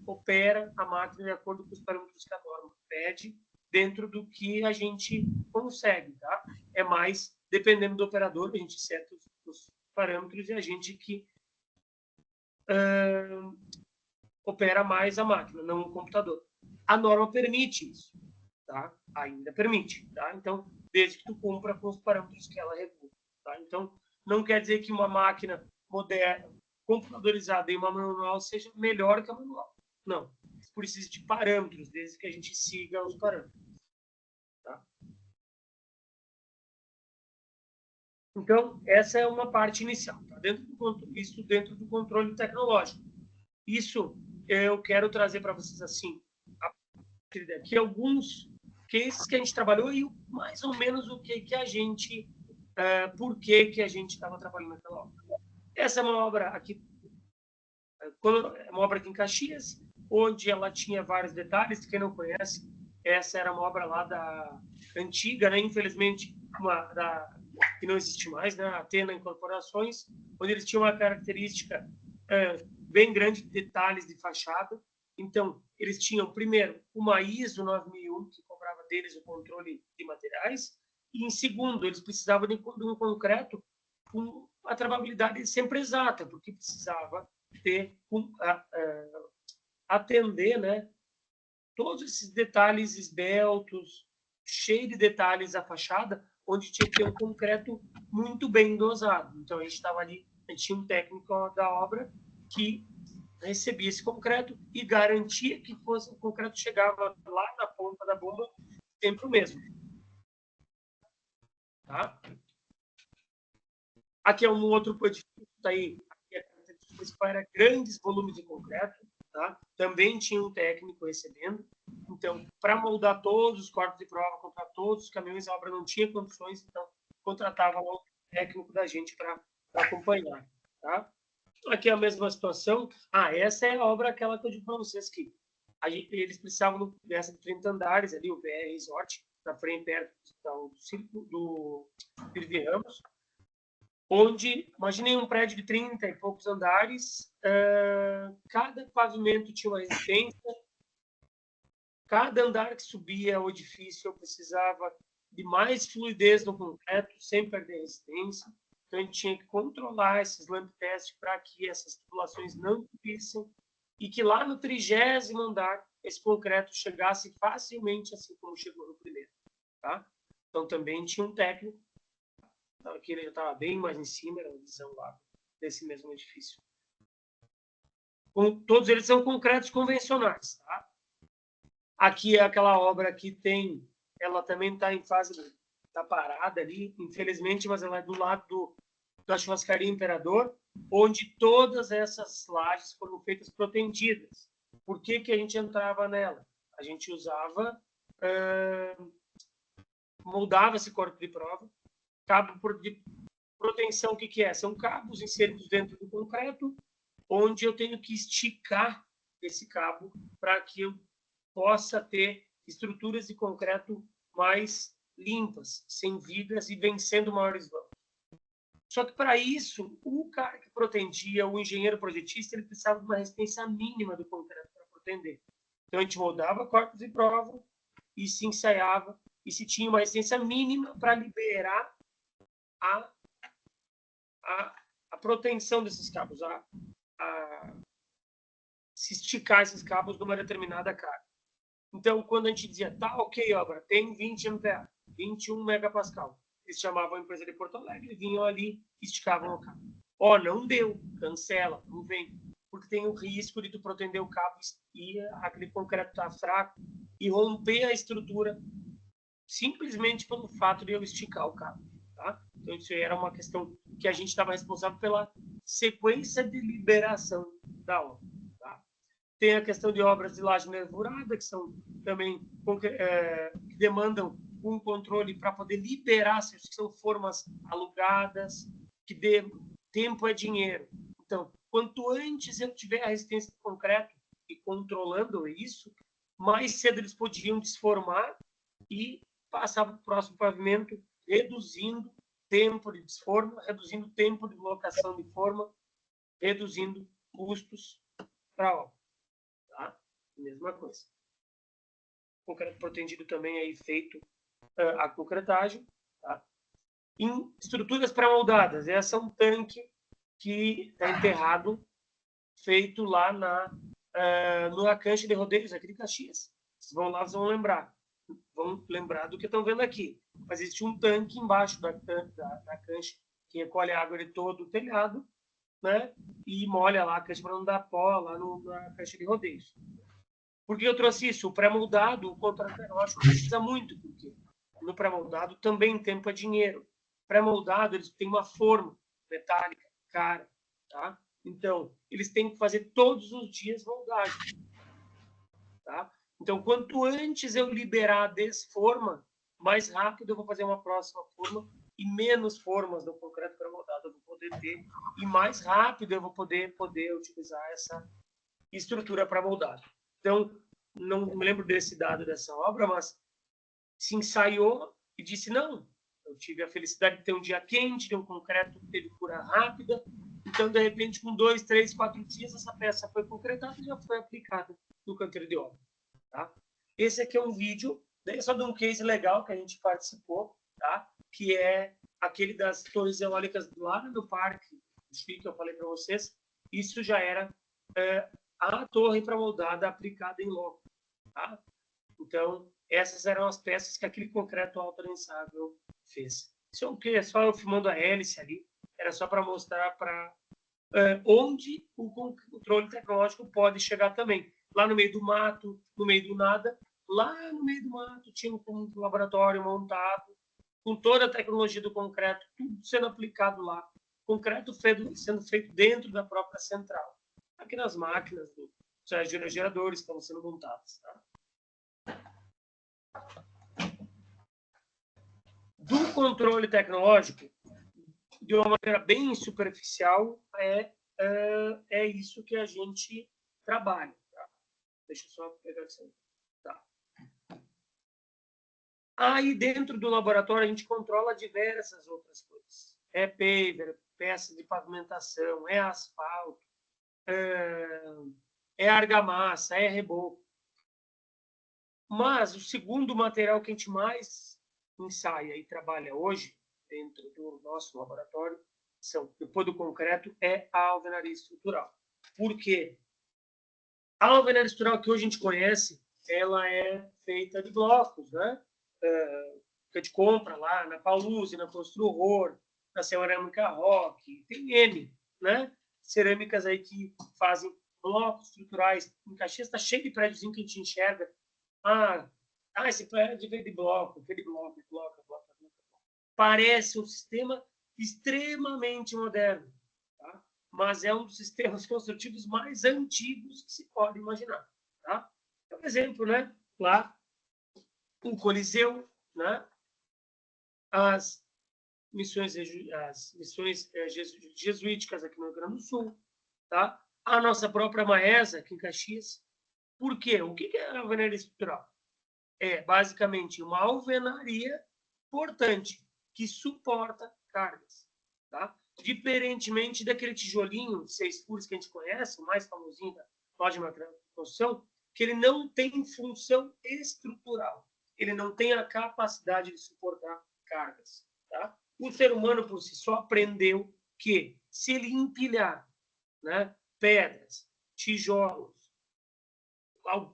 opera a máquina de acordo com os parâmetros que a norma pede, dentro do que a gente consegue, tá? É mais, dependendo do operador, a gente seta os parâmetros e a gente que opera mais a máquina, não o computador. A norma permite isso, tá? Ainda permite, tá? Então, desde que tu cumpra com os parâmetros que ela regula, tá? Então, não quer dizer que uma máquina moderna, computadorizada e uma manual seja melhor que a manual. Não. Precisa de parâmetros, desde que a gente siga os parâmetros. Tá? Então, essa é uma parte inicial. Tá? Isso dentro do controle tecnológico. Isso eu quero trazer para vocês assim, aqui alguns cases que a gente trabalhou e mais ou menos o que a gente, por que a gente estava trabalhando naquela obra. Essa é uma obra aqui, é uma obra aqui em Caxias, onde ela tinha vários detalhes. Quem não conhece, essa era uma obra lá da antiga, né? Infelizmente, que não existe mais, né? Atena Incorporações, onde eles tinham uma característica bem grande de detalhes de fachada. Então, eles tinham, primeiro, uma ISO 9001, que cobrava deles o controle de materiais, e, em segundo, eles precisavam de um concreto com a trabalhabilidade sempre exata, porque precisava ter atender, né, todos esses detalhes esbeltos, cheio de detalhes a fachada, onde tinha que ter um concreto muito bem dosado. Então, a gente estava ali, a gente tinha um técnico da obra que recebia esse concreto e garantia que o concreto chegava lá na ponta da bomba sempre o mesmo. Tá? Aqui é um outro edifício, tá aí, aqui a característica principal era grandes volumes de concreto, tá? Também tinha um técnico recebendo. Então, para moldar todos os corpos de prova, comprar todos os caminhões, a obra não tinha condições, então contratava um técnico da gente para acompanhar, tá? Aqui é a mesma situação. Essa é a obra aquela que eu digo para vocês que eles precisavam dessa de 30 andares ali, o BR Resort, na frente, perto do Círculo do Pirvi Ramos, onde, imaginem um prédio de 30 e poucos andares, cada pavimento tinha uma resistência, cada andar que subia ao edifício eu precisava de mais fluidez no concreto, sem perder resistência. Então, a gente tinha que controlar esses lamp tests para que essas tubulações não subissem e que lá no 30º andar esse concreto chegasse facilmente, assim como chegou no primeiro. Tá? Então, também tinha um técnico, que ele já estava bem mais em cima, era uma visão lá desse mesmo edifício. Todos eles são concretos convencionais. Tá? Aqui é aquela obra que tem, ela também está em fase, está parada ali, infelizmente, mas ela é do lado da churrascaria Imperador, onde todas essas lajes foram feitas protendidas. Por que que a gente entrava nela? A gente usava, moldava esse corpo de prova, cabo de proteção, o que que é? São cabos inseridos dentro do concreto, onde eu tenho que esticar esse cabo para que eu possa ter estruturas de concreto mais limpas, sem vigas e vencendo maiores vãos. Só que, para isso, o cara que protendia, o engenheiro projetista, ele precisava de uma resistência mínima do concreto para protender. Então, a gente moldava corpos de prova e se ensaiava, e se tinha uma resistência mínima para liberar a proteção desses cabos, se esticar esses cabos de uma determinada carga. Então, quando a gente dizia, tá ok, obra, tem 20 MPa, 21 megapascal, eles chamavam a empresa de Porto Alegre, vinham ali, esticavam o cabo. Não deu, cancela, não vem, porque tem o risco de tu protender o cabo e aquele concreto tá fraco e romper a estrutura simplesmente pelo fato de eu esticar o cabo. Tá? Então, isso era uma questão que a gente estava responsável pela sequência de liberação da obra. Tá? Tem a questão de obras de laje nervurada, que são também que demandam um controle para poder liberar, se são formas alugadas, que dê tempo é dinheiro. Então, quanto antes eu tiver a resistência do concreto e controlando isso, mais cedo eles podiam desformar e passar para o próximo pavimento, reduzindo tempo de desforma, reduzindo tempo de locação de forma, reduzindo custos para a obra. Tá? Mesma coisa. Concreto protendido também aí feito a concretagem. Tá? Em estruturas pré-moldadas, essa é um tanque que está enterrado, feito lá no Acanche de Rodeios, aqui de Caxias. Vocês vão lá, vocês vão lembrar do que estão vendo aqui. Mas existe um tanque embaixo da cancha que recolhe a água de todo o telhado, né? E molha lá a cancha para não dar pó lá na cancha de rodeios. Por que eu trouxe isso? O pré-moldado, o contraferrótico precisa muito, porque no pré-moldado também tempo é dinheiro. Pré-moldado, eles têm uma forma metálica, cara, tá? Então, eles têm que fazer todos os dias moldagem, tá? Então, quanto antes eu liberar a desforma, mais rápido eu vou fazer uma próxima forma e menos formas do concreto pré-moldado eu vou poder ter e mais rápido eu vou poder utilizar essa estrutura pré-moldada. Então, não me lembro desse dado dessa obra, mas se ensaiou e disse, não, eu tive a felicidade de ter um dia quente, de um concreto que teve cura rápida, então, de repente, com 2, 3, 4 dias, essa peça foi concretada e já foi aplicada no canteiro de obra. Tá? Esse aqui é um vídeo, só de um case legal que a gente participou, tá? Que é aquele das torres eólicas lá no parque, que eu falei para vocês. Isso já era a torre pré-moldada aplicada em loco. Tá? Então, essas eram as peças que aquele concreto autorensável fez. Isso é o quê? É só eu filmando a hélice ali. Era só para mostrar para onde o controle tecnológico pode chegar também. Lá no meio do mato, no meio do nada, lá no meio do mato tinha um laboratório montado, com toda a tecnologia do concreto, tudo sendo aplicado lá. Concreto sendo feito dentro da própria central. Aqui nas máquinas dos geradores que estão sendo montadas. Tá? Do controle tecnológico, de uma maneira bem superficial, é isso que a gente trabalha. Tá? Deixa eu só pegar isso aí. Tá. Aí, dentro do laboratório, a gente controla diversas outras coisas. É paver, peça de pavimentação, é asfalto, é argamassa, é reboco. Mas o segundo material que a gente mais ensaia e trabalha hoje, dentro do nosso laboratório, depois do concreto, é a alvenaria estrutural. Por quê? A alvenaria estrutural que hoje a gente conhece, ela é feita de blocos, né? Que a gente compra lá na Pauluse, na Construhor, na Cerâmica Rock, tem N, né? Cerâmicas aí que fazem blocos estruturais. Em Caxias está cheio de prédios que a gente enxerga. Esse prédio veio de bloco, bloco. Parece um sistema extremamente moderno, tá? Mas é um dos sistemas construtivos mais antigos que se pode imaginar. Tá? Por exemplo, né? Lá, o Coliseu, né? as missões jesuíticas aqui no Rio Grande do Sul, tá? A nossa própria Maesa, aqui em Caxias. Por quê? O que é a alvenaria estrutural? É basicamente uma alvenaria portante que suporta cargas, tá? Diferentemente daquele tijolinho de 6 furos que a gente conhece, o mais famosinho da loja de material de construção, que ele não tem função estrutural, ele não tem a capacidade de suportar cargas, tá? O ser humano por si só aprendeu que se ele empilhar, né, pedras, tijolos,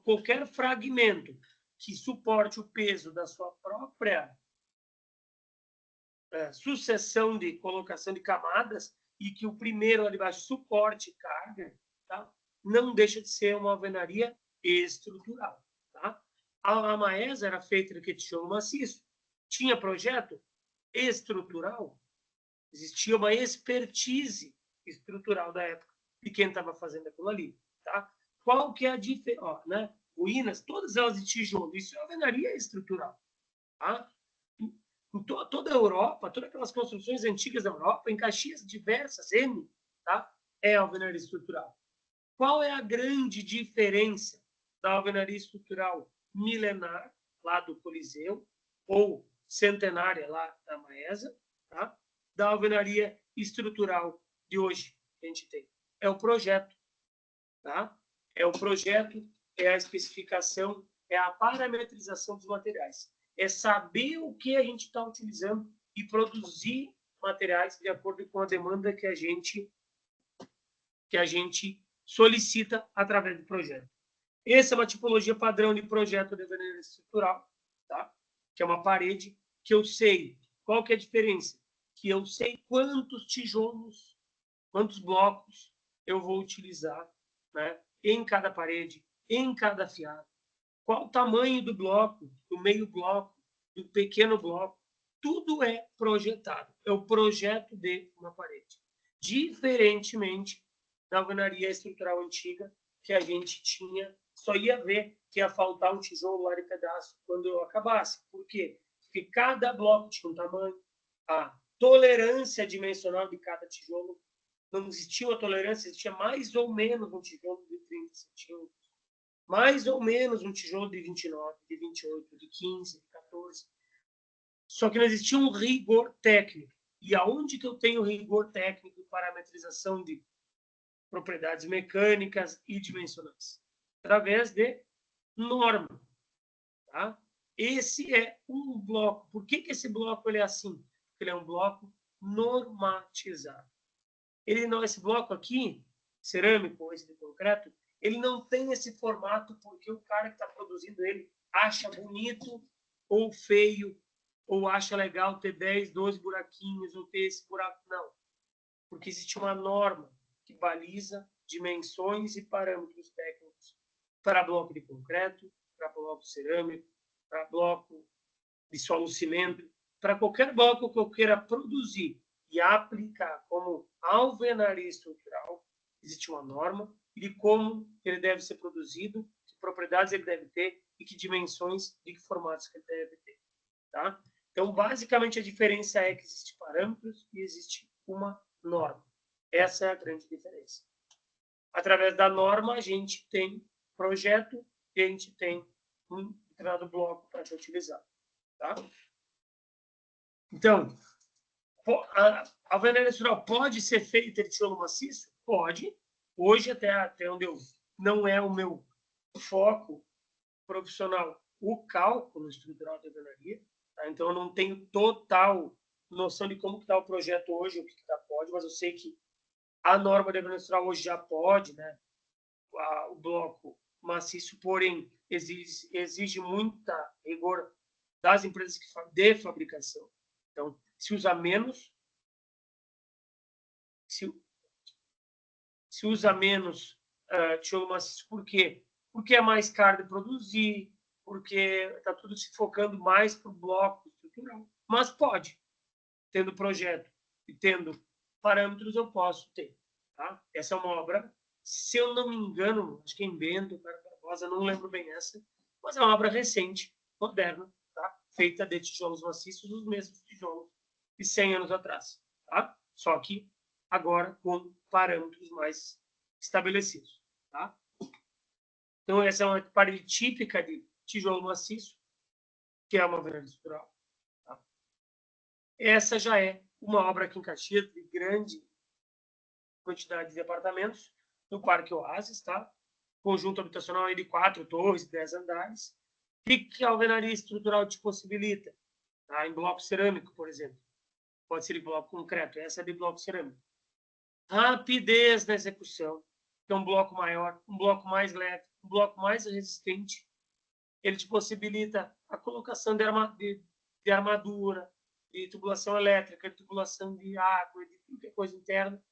qualquer fragmento que suporte o peso da sua própria sucessão de colocação de camadas e que o primeiro lá de baixo suporte carga, tá? Não deixa de ser uma alvenaria estrutural. Tá? A Maesa era feita de tijolo maciço. Tinha projeto estrutural, existia uma expertise estrutural da época de quem estava fazendo aquilo ali. Tá? Qual que é a diferença? Né? Ruínas, todas elas de tijolo, isso é alvenaria estrutural. Tá? Em toda a Europa, todas aquelas construções antigas da Europa, em Caxias diversas, tá? É alvenaria estrutural. Qual é a grande diferença da alvenaria estrutural milenar, lá do Coliseu, ou centenária, lá da Maesa, tá? Da alvenaria estrutural de hoje que a gente tem? É o projeto. Tá? É o projeto, é a especificação, é a parametrização dos materiais. É saber o que a gente está utilizando e produzir materiais de acordo com a demanda que a gente solicita através do projeto. Essa é uma tipologia padrão de projeto de alvenaria estrutural, tá? Que é uma parede que eu sei. Qual que é a diferença? Que eu sei quantos tijolos, quantos blocos eu vou utilizar, né? Em cada parede, em cada fiado. Qual o tamanho do bloco, do meio bloco, do pequeno bloco. Tudo é projetado. É o projeto de uma parede. Diferentemente da alvenaria estrutural antiga, que a gente só ia ver que ia faltar um tijolo lá de pedaço quando eu acabasse. Por quê? Porque cada bloco tinha um tamanho, a tolerância dimensional de cada tijolo não existia uma tolerância, existia mais ou menos um tijolo de 30 centímetros. mais ou menos um tijolo de 29, de 28, de 15, de 14. Só que não existia um rigor técnico. E aonde que eu tenho rigor técnico e parametrização de propriedades mecânicas e dimensionais? Através de norma. Tá? Esse é um bloco. Por que esse bloco ele é assim? Porque ele é um bloco normatizado. Ele não, esse bloco aqui, cerâmico, esse de concreto, ele não tem esse formato porque o cara que está produzindo ele acha bonito ou feio, ou acha legal ter 10, 12 buraquinhos, ou ter esse buraco. Não. Porque existe uma norma que baliza dimensões e parâmetros técnicos para bloco de concreto, para bloco cerâmico, para bloco de solo-cimento, para qualquer bloco que eu queira produzir e aplicar como alvenaria estrutural, existe uma norma de como ele deve ser produzido, que propriedades ele deve ter e que dimensões e que formatos que ele deve ter. Tá? Então, basicamente, a diferença é que existem parâmetros e existe uma norma. Essa é a grande diferença. Através da norma, a gente tem projeto e a gente tem um determinado bloco para ser utilizado. Tá? Então, a alvenaria estrutural pode ser feita de tijolo maciço? Pode. Hoje, até onde eu não é o meu foco profissional, o cálculo estrutural da alvenaria. Tá? Então, eu não tenho total noção de como está o projeto hoje, o que pode, mas eu sei que a norma de alvenaria estrutural hoje já pode, né? O bloco maciço, porém, exige muita rigor das empresas de fabricação. Então, se usa menos, se usa menos tijolo maciço. Por quê? Porque é mais caro de produzir, porque está tudo se focando mais para o bloco estrutural. Mas pode, tendo projeto e tendo parâmetros, eu posso ter. Tá? Essa é uma obra, se eu não me engano, acho que é em Bento, Barbosa, não lembro bem essa, mas é uma obra recente, moderna, tá? Feita de tijolos maciços, os mesmos tijolos de 100 anos atrás. Tá? Só que agora com parâmetros mais estabelecidos. Tá? Então, essa é uma parede típica de tijolo maciço, que é uma alvenaria estrutural. Tá? Essa já é uma obra aqui em Caxias de grande quantidade de apartamentos no Parque Oasis, tá? Conjunto habitacional de 4 torres, 10 andares. O que a alvenaria estrutural te possibilita? Tá? Em bloco cerâmico, por exemplo. Pode ser de bloco concreto, essa é de bloco cerâmico. Rapidez na execução, que é um bloco maior, um bloco mais leve, um bloco mais resistente. Ele te possibilita a colocação de armadura, de tubulação elétrica, de tubulação de água, de qualquer coisa interna.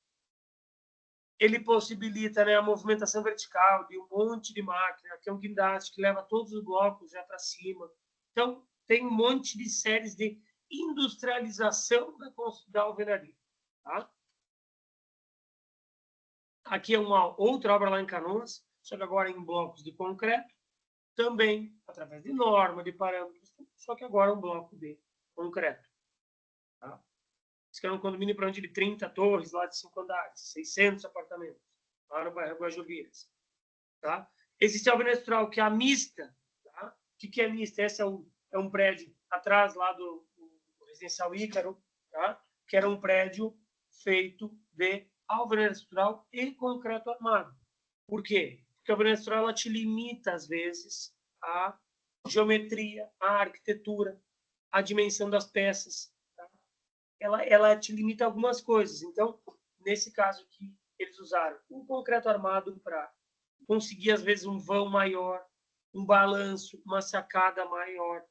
Ele possibilita, né, a movimentação vertical de um monte de máquina, que é um guindaste que leva todos os blocos já para cima. Então, tem um monte de séries de industrialização da alvenaria. Tá? Aqui é uma outra obra lá em Canoas, só que agora em blocos de concreto, também através de norma, de parâmetros, só que agora um bloco de concreto. Tá? Isso que é um condomínio para onde de 30 torres, lá de 5 andares, 600 apartamentos, lá no bairro Guajovias. Tá? Existe a alvenaria estrutural, que é a mista. Tá? O que é mista? Esse é um prédio atrás lá do residencial Ícaro, tá? Que era um prédio feito de alvenaria estrutural e concreto armado. Por quê? Porque a alvenaria estrutural ela te limita, às vezes, a geometria, a arquitetura, a dimensão das peças. Tá? Ela te limita a algumas coisas. Então, nesse caso aqui, eles usaram um concreto armado para conseguir, às vezes, um vão maior, um balanço, uma sacada maior,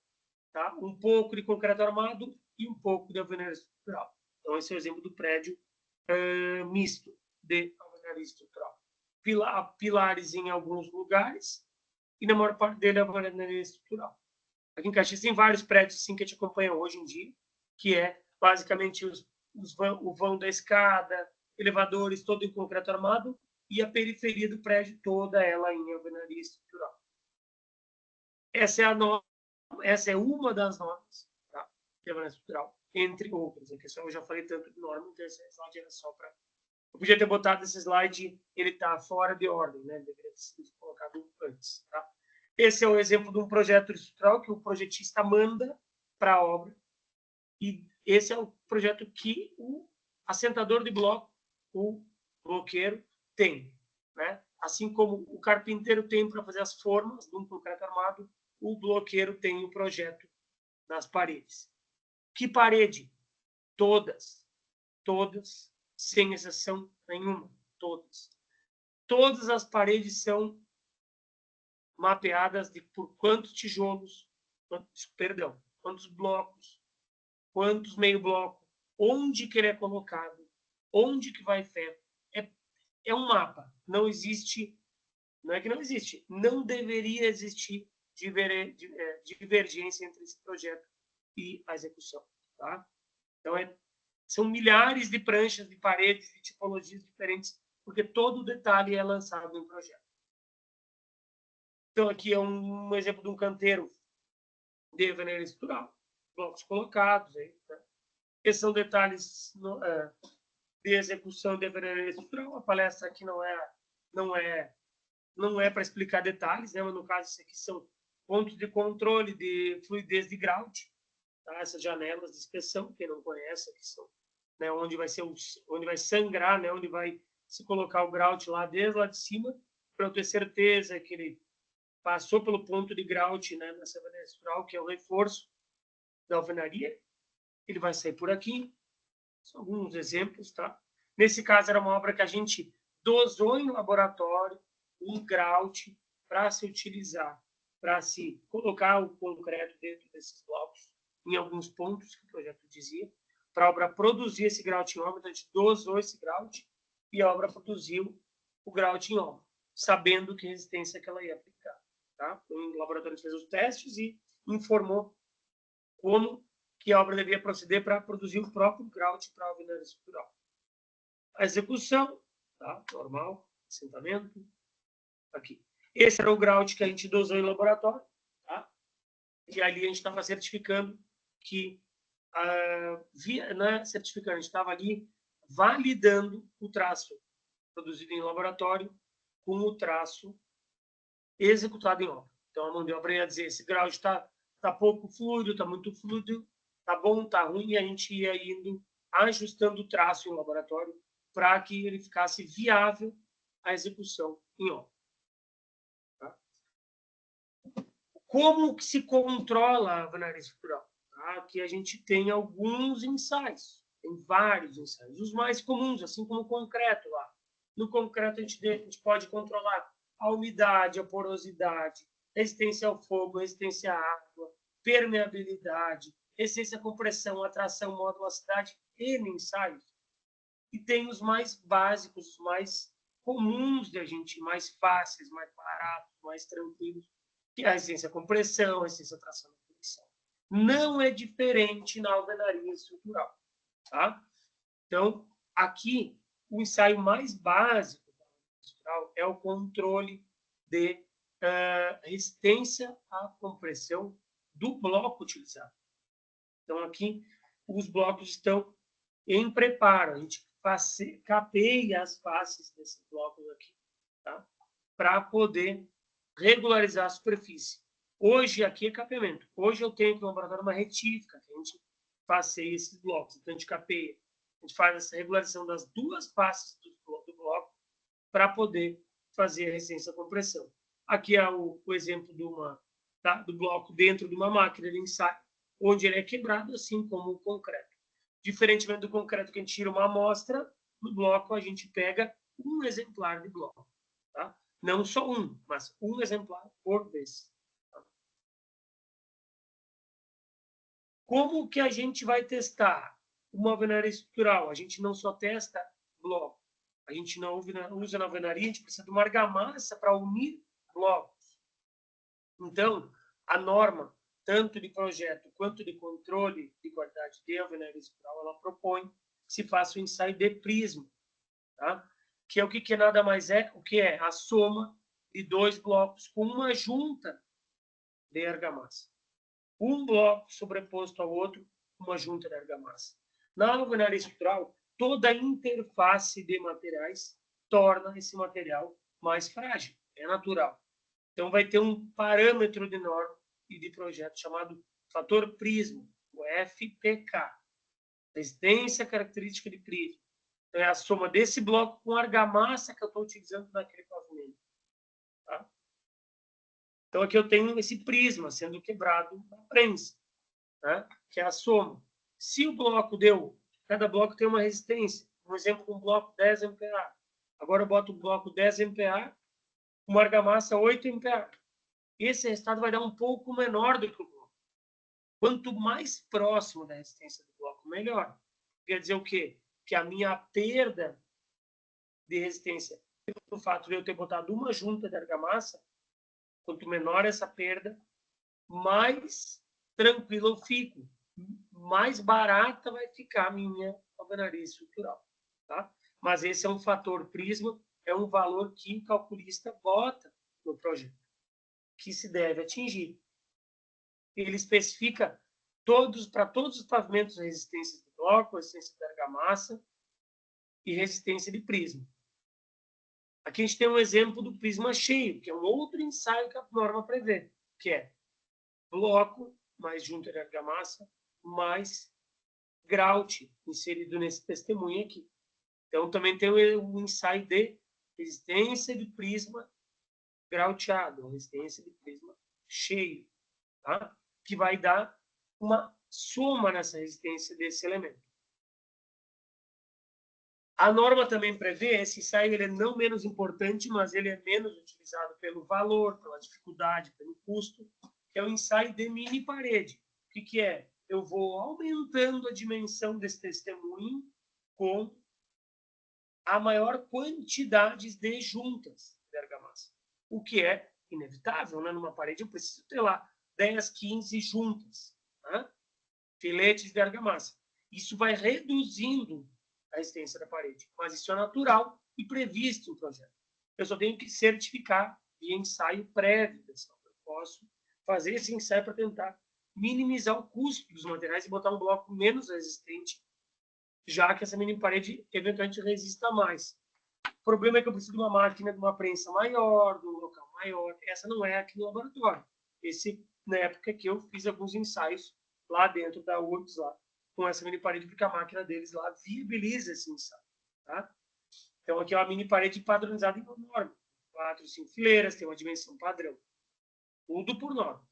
tá? Um pouco de concreto armado e um pouco de alvenaria estrutural. Então, esse é o exemplo do prédio misto de alvenaria estrutural. Pilares em alguns lugares e, na maior parte dele, alvenaria estrutural. Aqui em Caxias tem vários prédios assim, que a gente acompanha hoje em dia, que é basicamente o vão da escada, elevadores, todo em concreto armado, e a periferia do prédio toda ela em alvenaria estrutural. Essa é uma das normas, tá? De alvenaria estrutural, entre outras. Aqui eu já falei tanto de norma, então esse slide era só para Eu podia ter botado esse slide, ele está fora de ordem, né? Deveria ter sido colocado antes, tá? Esse é o exemplo de um projeto estrutural que o projetista manda para a obra. E esse é o projeto que o assentador de bloco, o bloqueiro, tem, né? Assim como o carpinteiro tem para fazer as formas de um concreto armado, o bloqueiro tem o projeto das paredes. Que parede? Todas. Todas, sem exceção nenhuma. Todas. Todas as paredes são mapeadas por quantos tijolos, quantos blocos, quantos meio bloco, onde que ele é colocado, onde que vai ferro. É um mapa. Não existe, não é que não existe, não deveria existir divergência entre esse projeto e a execução. Tá? Então, são milhares de pranchas, de paredes, de tipologias diferentes, porque todo o detalhe é lançado no projeto. Então, aqui é um exemplo de um canteiro de alvenaria estrutural, blocos colocados. Aí, né? Esses são detalhes de execução de alvenaria estrutural. A palestra aqui não é para explicar detalhes, né? Mas no caso, isso aqui são pontos de controle de fluidez de grout, tá? Essas janelas de inspeção, quem não conhece, aqui são, né? Onde vai sangrar, né? Onde vai se colocar o grout lá desde lá de cima, para eu ter certeza que ele passou pelo ponto de grout, né? Nessa alvenaria estrutural, que é o reforço da alvenaria. Ele vai sair por aqui. São alguns exemplos, tá? Nesse caso, era uma obra que a gente dosou em laboratório um grout para se utilizar, para se colocar o concreto dentro desses blocos, em alguns pontos que o projeto dizia, para a obra produzir esse grout em obra. Então, a gente dosou esse grout e a obra produziu o grout em obra, sabendo que resistência que ela ia aplicar. Tá? O laboratório fez os testes e informou como que a obra devia proceder para produzir o próprio grout para a alvenaria estrutural. A execução, tá? Normal, assentamento, aqui. Esse era o grout que a gente dosou em laboratório, tá? E ali a gente estava certificando que, certificando, a gente estava ali validando o traço produzido em laboratório com o traço executado em obra. Então, a mão de obra ia dizer, esse grout está pouco fluido, está muito fluido, está bom, está ruim, e a gente ia indo ajustando o traço em laboratório para que ele ficasse viável a execução em obra. Tá? Como que se controla a alvenaria estrutural? Tá? Aqui a gente tem alguns ensaios, tem vários ensaios, os mais comuns, assim como o concreto lá. No concreto a gente pode controlar a umidade, a porosidade, resistência ao fogo, resistência à água, permeabilidade, resistência à compressão, atração, modularidade, N ensaios. E tem os mais básicos, os mais comuns de a gente, mais fáceis, mais baratos, mais tranquilos, que é a resistência à compressão, a resistência à atração e fricção. Não é diferente na alvenaria estrutural. Tá? Então, aqui, o ensaio mais básico da alvenaria estrutural é o controle de resistência à compressão do bloco utilizado. Então, aqui, os blocos estão em preparo. A gente capeia as faces desses blocos aqui, tá? Para poder regularizar a superfície. Hoje, aqui é capeamento. Hoje eu tenho aqui no laboratório uma retífica, que a gente passeia esses blocos. Então, a gente capeia. A gente faz essa regularização das duas faces do bloco para poder fazer a resistência à compressão. Aqui é o exemplo do bloco dentro de uma máquina de ensaio, onde ele é quebrado, assim como o concreto. Diferentemente do concreto, que a gente tira uma amostra, no bloco a gente pega um exemplar de bloco. Tá? Não só um, mas um exemplar por vez. Tá? Como que a gente vai testar uma alvenaria estrutural? A gente não só testa bloco. A gente não usa na alvenaria, a gente precisa de uma argamassa para unir blocos. Então, a norma, tanto de projeto quanto de controle de qualidade de alvenaria estrutural, ela propõe que se faça o ensaio de prisma, tá? Que é o que nada mais é, o que é a soma de dois blocos com uma junta de argamassa. Um bloco sobreposto ao outro, uma junta de argamassa. Na alvenaria estrutural, toda a interface de materiais torna esse material mais frágil. É natural. Então, vai ter um parâmetro de norma e de projeto chamado fator prisma, o FPK. Resistência característica de prisma. Então, é a soma desse bloco com a argamassa que eu estou utilizando naquele pavimento. Tá? Então, aqui eu tenho esse prisma sendo quebrado na prensa, né? Que é a soma. Se o bloco deu, cada bloco tem uma resistência. Um exemplo, um bloco 10 MPa. Agora eu boto o bloco 10 MPa, uma argamassa 8 MPa. Esse resultado vai dar um pouco menor do que o bloco. Quanto mais próximo da resistência do bloco, melhor. Quer dizer o quê? Que a minha perda de resistência, pelo fato de eu ter botado uma junta de argamassa, quanto menor essa perda, mais tranquilo eu fico. Mais barata vai ficar a minha alvenaria estrutural. Tá? Mas esse é um fator prisma, é um valor que o calculista bota no projeto, que se deve atingir. Ele especifica para todos os pavimentos resistência de bloco, resistência de argamassa e resistência de prisma. Aqui a gente tem um exemplo do prisma cheio, que é um outro ensaio que a norma prevê, que é bloco mais junta de argamassa mais grout inserido nesse testemunho aqui. Então, também tem o ensaio de resistência de prisma grauteado, resistência de prisma cheio, tá? Que vai dar uma soma nessa resistência desse elemento. A norma também prevê, esse ensaio ele é não menos importante, mas ele é menos utilizado pelo valor, pela dificuldade, pelo custo, que é o ensaio de mini parede. O que é? Eu vou aumentando a dimensão desse testemunho com a maior quantidade de juntas de argamassa. O que é inevitável, né? Numa parede eu preciso ter lá 10, 15 juntas, né? Filetes de argamassa. Isso vai reduzindo a resistência da parede, mas isso é natural e previsto no projeto. Eu só tenho que certificar via ensaio prévio. Eu posso fazer esse ensaio para tentar minimizar o custo dos materiais e botar um bloco menos resistente, já que essa mini parede eventualmente resista mais. O problema é que eu preciso de uma máquina de uma prensa maior, de um local maior. Essa não é aqui no laboratório. Esse, na época que eu fiz alguns ensaios lá dentro da URGS, lá, com essa mini parede, porque a máquina deles lá viabiliza esse ensaio. Tá? Então, aqui é uma mini parede padronizada em norma. 4, 5 fileiras, tem uma dimensão padrão. Tudo por norma.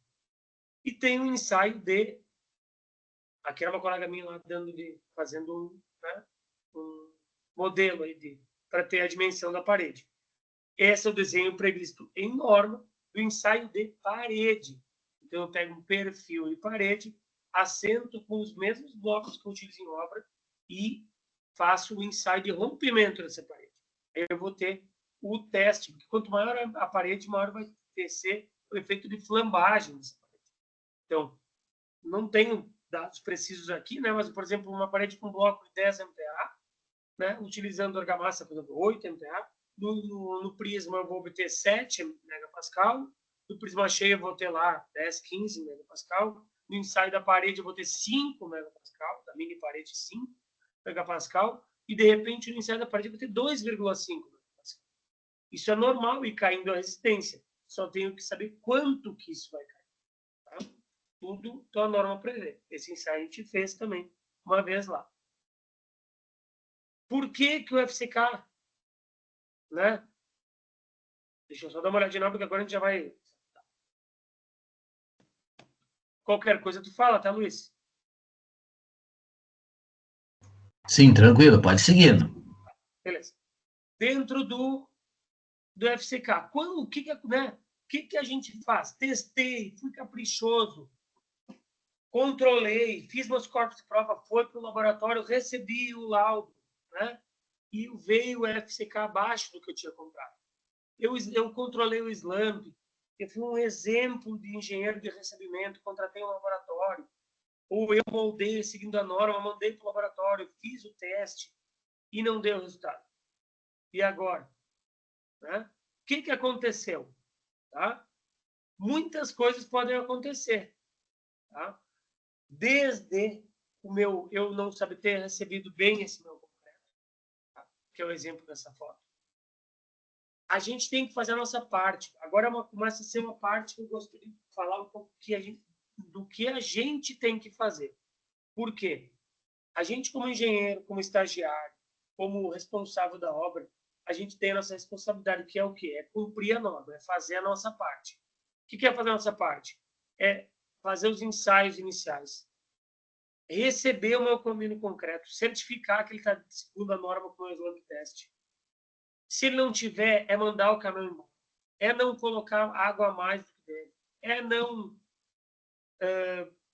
E tem um ensaio de... Aqui era uma colega minha lá fazendo um modelo aí para ter a dimensão da parede. Esse é o desenho previsto em norma do ensaio de parede. Então, eu pego um perfil de parede, assento com os mesmos blocos que eu utilizo em obra e faço o ensaio de rompimento dessa parede. Aí eu vou ter o teste, porque quanto maior a parede, maior vai ser o efeito de flambagem dessa parede. Então, não tenho dados precisos aqui, né? Mas, por exemplo, uma parede com bloco de 10 MPa, né? Utilizando argamassa, por exemplo, 8 MPa, no prisma eu vou obter 7 megapascal, no prisma cheio eu vou ter lá 10, 15 megapascal, no ensaio da parede eu vou ter 5 megapascal, da mini parede 5 megapascal, e de repente no ensaio da parede eu vou ter 2,5 megapascal. Isso é normal e caindo a resistência. Só tenho que saber quanto que isso vai cair. Tá? Tudo a norma prevê. Esse ensaio a gente fez também uma vez lá. Por que o FCK, né? Deixa eu só dar uma olhadinha, porque agora a gente já vai... Qualquer coisa tu fala, tá, Luiz? Sim, tranquilo, pode seguir. Beleza. Dentro do FCK, o que a gente faz? Testei, fui caprichoso, controlei, fiz meus corpos de prova, foi para o laboratório, recebi o laudo, né? E veio o FCK abaixo do que eu tinha comprado. Eu controlei o SLAMP, eu fui um exemplo de engenheiro de recebimento, contratei um laboratório, ou eu moldei seguindo a norma, mandei para o laboratório, fiz o teste e não deu resultado. E agora? Né? O que aconteceu? Tá? Muitas coisas podem acontecer. Tá? Desde eu não saber ter recebido bem esse meu concreto, que é o exemplo dessa foto. A gente tem que fazer a nossa parte. Agora começa a ser uma parte que eu gostaria de falar um pouco do que a gente tem que fazer. Por quê? A gente, como engenheiro, como estagiário, como responsável da obra, a gente tem a nossa responsabilidade, que é o quê? É cumprir a norma, é fazer a nossa parte. O que é fazer a nossa parte? É fazer os ensaios iniciais, receber o meu convênio concreto, certificar que ele está segundo a norma com o Slam Test. Se ele não tiver, é mandar o caminhão embora. É não colocar água a mais do que deve. É não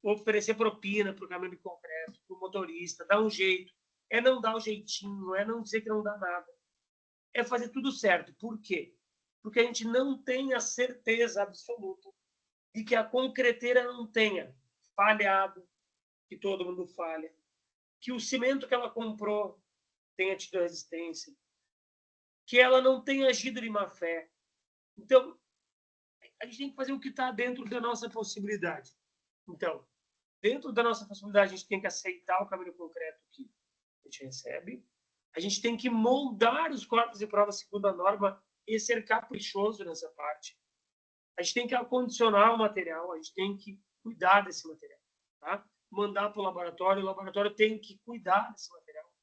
oferecer propina para o caminhão de concreto, para o motorista, dar um jeito. É não dar o jeitinho, é não dizer que não dá nada. É fazer tudo certo. Por quê? Porque a gente não tem a certeza absoluta de que a concreteira não tenha falhado, que todo mundo falha, que o cimento que ela comprou tenha tido resistência, que ela não tenha agido de má fé. Então, a gente tem que fazer o que está dentro da nossa possibilidade. Então, dentro da nossa possibilidade, a gente tem que aceitar o caminho concreto que a gente recebe. A gente tem que moldar os corpos de prova segundo a norma e ser caprichoso nessa parte. A gente tem que acondicionar o material, a gente tem que cuidar desse material. Tá? Mandar para o laboratório tem que cuidar desse material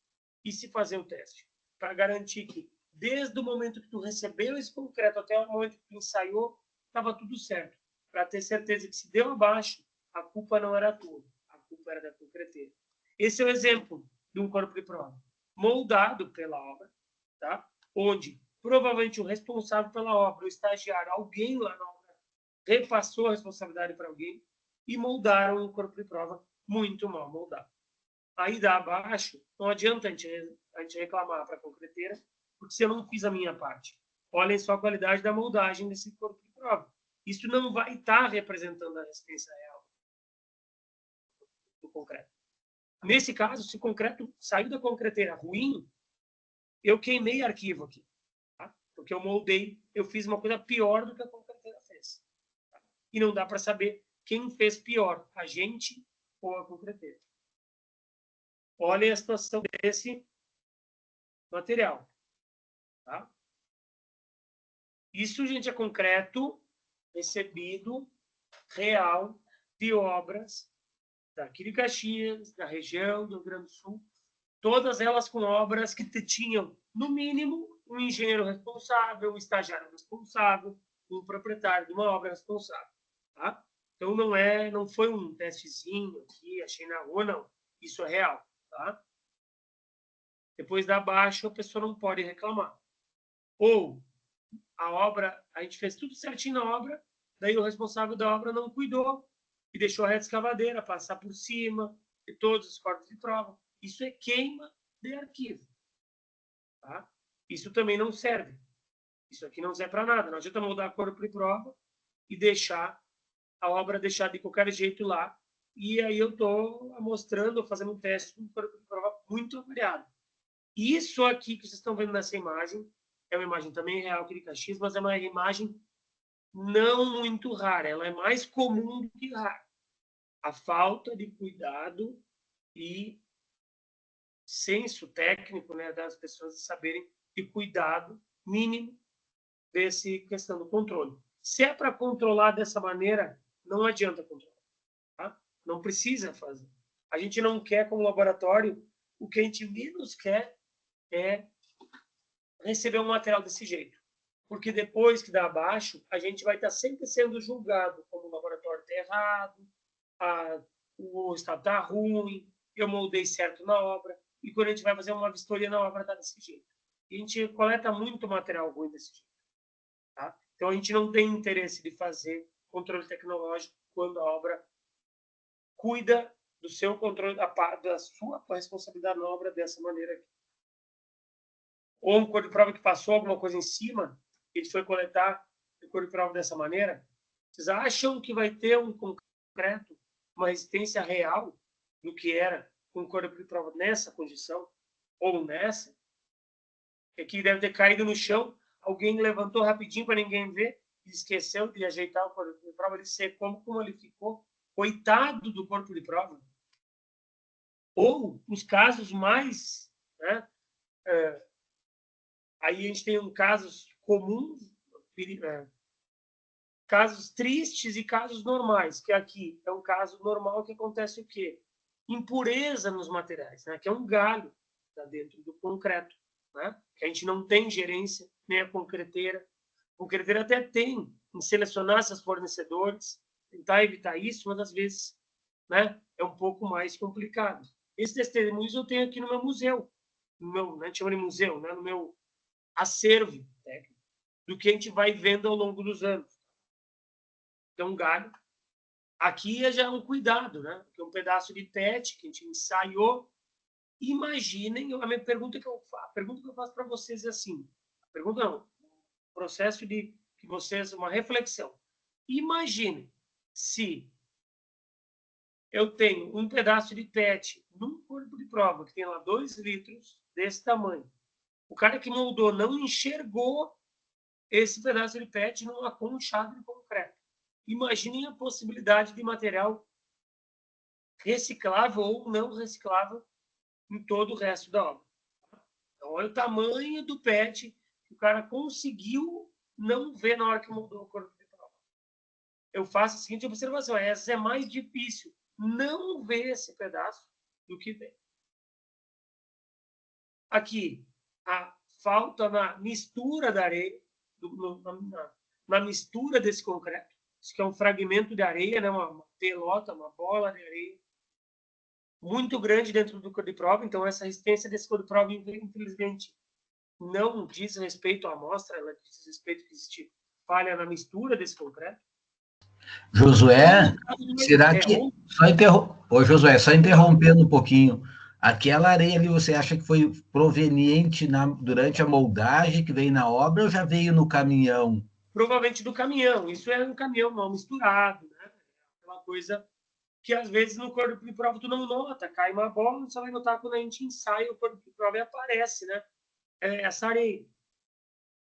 e se fazer o teste, para garantir que, desde o momento que tu recebeu esse concreto até o momento que tu ensaiou, estava tudo certo. Para ter certeza que, se deu abaixo, a culpa não era tua, a culpa era da concreteira. Esse é o exemplo de um corpo de prova moldado pela obra, tá? Onde provavelmente o responsável pela obra, o estagiário, alguém lá na obra, repassou a responsabilidade para alguém e moldaram um corpo de prova muito mal moldado. Aí dá abaixo, não adianta a gente reclamar para a concreteira, porque se eu não fiz a minha parte. Olhem só a qualidade da moldagem desse corpo de prova. Isso não vai estar representando a resistência real do concreto. Nesse caso, se o concreto saiu da concreteira ruim, eu queimei arquivo aqui. Tá? Porque eu moldei, eu fiz uma coisa pior do que a concreteira fez. Tá? E não dá para saber quem fez pior, a gente ou a concreteira. Olhem a situação desse material. Tá? Isso, gente, é concreto recebido real de obras daqui de Caxias, da região do Rio Grande do Sul, todas elas com obras que tinham, no mínimo, um engenheiro responsável, um estagiário responsável, um proprietário de uma obra responsável. Tá? Então, não foi um testezinho aqui, achei na rua, não. Isso é real. Tá? Depois da baixa, a pessoa não pode reclamar. Ou a obra, a gente fez tudo certinho na obra, daí o responsável da obra não cuidou e deixou a reta escavadeira passar por cima de todos os corpos de prova. Isso é queima de arquivo. Tá? Isso também não serve. Isso aqui não serve para nada. Não adianta mudar a corpo de prova e deixar a obra deixar de qualquer jeito lá. E aí eu estou mostrando, fazendo um teste com um corpo de prova muito avaliado. Isso aqui que vocês estão vendo nessa imagem é uma imagem também real aqui de Caxias, mas é uma imagem não muito rara. Ela é mais comum do que rara. A falta de cuidado e senso técnico, né, das pessoas saberem de cuidado mínimo desse questão do controle. Se é para controlar dessa maneira, não adianta controlar. Tá? Não precisa fazer. A gente não quer, como laboratório, o que a gente menos quer é receber um material desse jeito. Porque depois que dá abaixo, a gente vai estar sempre sendo julgado como o laboratório está errado, o estado está ruim, eu moldei certo na obra, e quando a gente vai fazer uma vistoria na obra, está desse jeito. E a gente coleta muito material ruim desse jeito. Tá? Então, a gente não tem interesse de fazer controle tecnológico quando a obra cuida do seu controle, da sua responsabilidade na obra dessa maneira aqui. Ou um corpo de prova que passou alguma coisa em cima, ele foi coletar o corpo de prova dessa maneira, vocês acham que vai ter um concreto, uma resistência real do que era com o corpo de prova nessa condição? Ou nessa? É que deve ter caído no chão, alguém levantou rapidinho para ninguém ver, e esqueceu de ajeitar o corpo de prova, ele secou como ele ficou. Coitado do corpo de prova. Ou os casos mais, né, Aí a gente tem casos comuns, casos tristes e casos normais, que aqui é um caso normal que acontece o quê? Impureza nos materiais, né? Que é um galho tá dentro do concreto, né? Que a gente não tem gerência, nem a concreteira. A concreteira até tem em selecionar seus fornecedores, tentar evitar isso, mas às vezes, né, é um pouco mais complicado. Esses testemunhos eu tenho aqui no meu museu, no meu, né, chama de museu, né, no meu acervo técnico, do que a gente vai vendo ao longo dos anos. Então, galho. Aqui já é um cuidado, né? Porque é um pedaço de PET que a gente ensaiou. Imaginem, a pergunta que eu faço para vocês é assim: pergunta não, processo de que vocês, uma reflexão. Imaginem se eu tenho um pedaço de PET num corpo de prova que tem lá 2 litros desse tamanho. O cara que moldou não enxergou esse pedaço de PET numa conchada de concreto. Imaginem a possibilidade de material reciclável ou não reciclável em todo o resto da obra. Então, olha o tamanho do PET que o cara conseguiu não ver na hora que moldou o corpo de prova. Eu faço a seguinte observação: essa é mais difícil não ver esse pedaço do que ver. Aqui, a falta na mistura da areia, na mistura desse concreto. Isso que é um fragmento de areia, né? uma pelota, uma bola de areia muito grande dentro do corpo de prova. Então, essa resistência desse corpo de prova, infelizmente, não diz respeito à amostra, ela diz respeito que existe falha na mistura desse concreto. Josué, será que... Ô, Josué, só interrompendo um pouquinho. Aquela areia ali, você acha que foi proveniente durante a moldagem, que veio na obra, ou já veio no caminhão? Provavelmente do caminhão. Isso é um caminhão mal misturado, né? Aquela coisa que, às vezes, no corpo de prova tu não nota. Cai uma bola, só vai notar quando a gente ensaia o corpo de prova e aparece, né? Essa areia.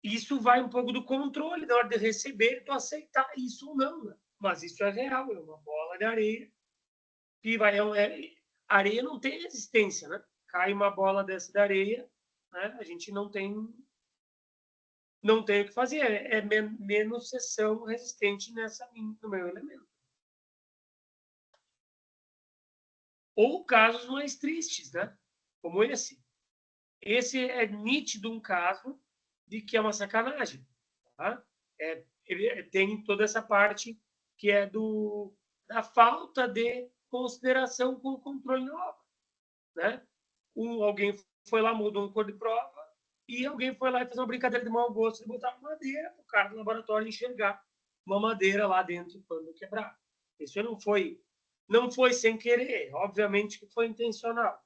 Isso vai um pouco do controle na hora de receber e tu aceitar isso ou não, né? Mas isso é real, é uma bola de areia que vai... areia não tem resistência, né? Cai uma bola dessa de areia, né? A gente não tem o que fazer, menos seção resistente no meu elemento. Ou casos mais tristes, né? Como esse. Esse é nítido um caso de que é uma sacanagem. Tá? Ele tem toda essa parte que é da falta de consideração com o controle na obra. Né? Alguém foi lá, mudou um cor de prova, e alguém foi lá e fez uma brincadeira de mau gosto de botar uma madeira para o cara do laboratório enxergar uma madeira lá dentro quando quebrar. Isso não foi sem querer, obviamente que foi intencional.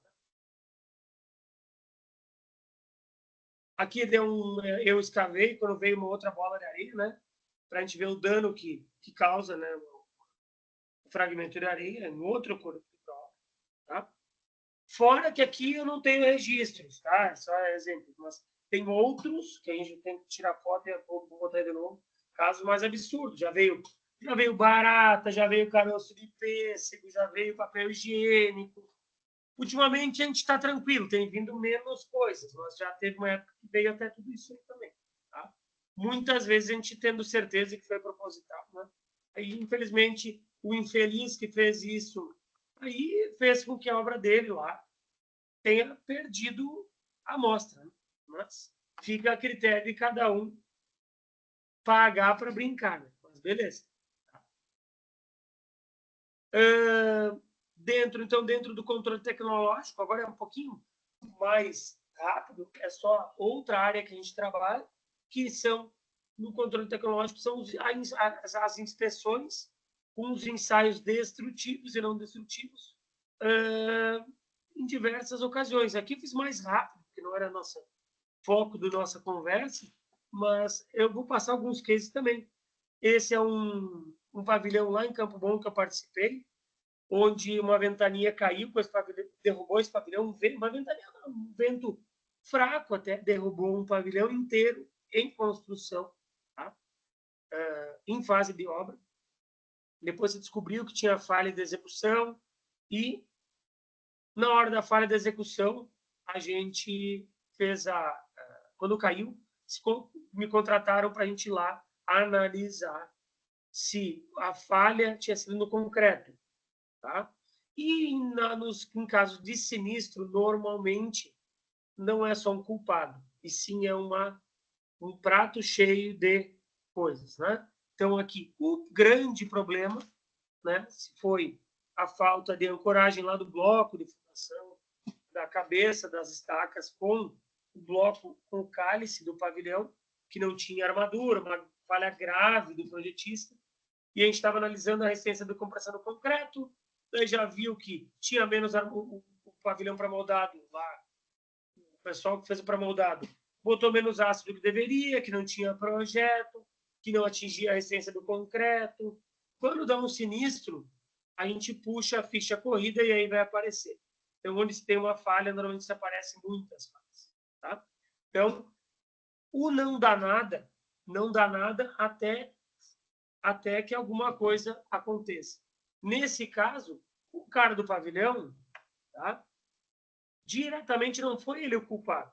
Aqui eu escavei quando veio uma outra bola de areia, né? Para a gente ver o dano que causa, né? O fragmento de areia em outro corpo de prova, tá? Fora que aqui eu não tenho registros, tá? Só exemplo, mas tem outros que a gente tem que tirar foto e vou botar de novo. Casos mais absurdos. Já veio barata, já veio caroço de pêssego, já veio papel higiênico. Ultimamente a gente está tranquilo, tem vindo menos coisas, mas já teve uma época que veio até tudo isso aí também. Tá? Muitas vezes a gente tendo certeza que foi proposital. Né? Aí, infelizmente, o infeliz que fez isso aí fez com que a obra dele lá tenha perdido a amostra. Né? Mas fica a critério de cada um pagar para brincar. Né? Mas beleza. Dentro do controle tecnológico, agora é um pouquinho mais rápido, é só outra área que a gente trabalha, que são, no controle tecnológico, são as inspeções com os ensaios destrutivos e não destrutivos em diversas ocasiões. Aqui eu fiz mais rápido, porque não era nosso foco da nossa conversa, mas eu vou passar alguns cases também. Esse é um pavilhão lá em Campo Bom que eu participei, onde uma ventania caiu, derrubou esse pavilhão, um vento fraco até, derrubou um pavilhão inteiro em construção, tá? Em fase de obra. Depois se descobriu que tinha falha de execução e, na hora da falha de execução, a gente fez quando caiu, me contrataram para a gente ir lá analisar se a falha tinha sido no concreto, tá? E em casos de sinistro, normalmente não é só um culpado, e sim é um prato cheio de coisas, né? Então aqui o grande problema, né, foi a falta de ancoragem lá do bloco de fundação, da cabeça das estacas com o bloco, com o cálice do pavilhão, que não tinha armadura, uma falha grave do projetista. E a gente estava analisando a resistência da compressão do concreto, daí já viu que tinha menos o pavilhão pré-moldado lá, o pessoal que fez o pré-moldado botou menos ácido do que deveria, que não tinha projeto, que não atingia a resistência do concreto. Quando dá um sinistro, a gente puxa a ficha corrida e aí vai aparecer. Então, onde se tem uma falha, normalmente se aparecem muitas falhas. Tá? Então, o não dá nada até que alguma coisa aconteça. Nesse caso, o cara do pavilhão, tá? Diretamente não foi ele o culpado.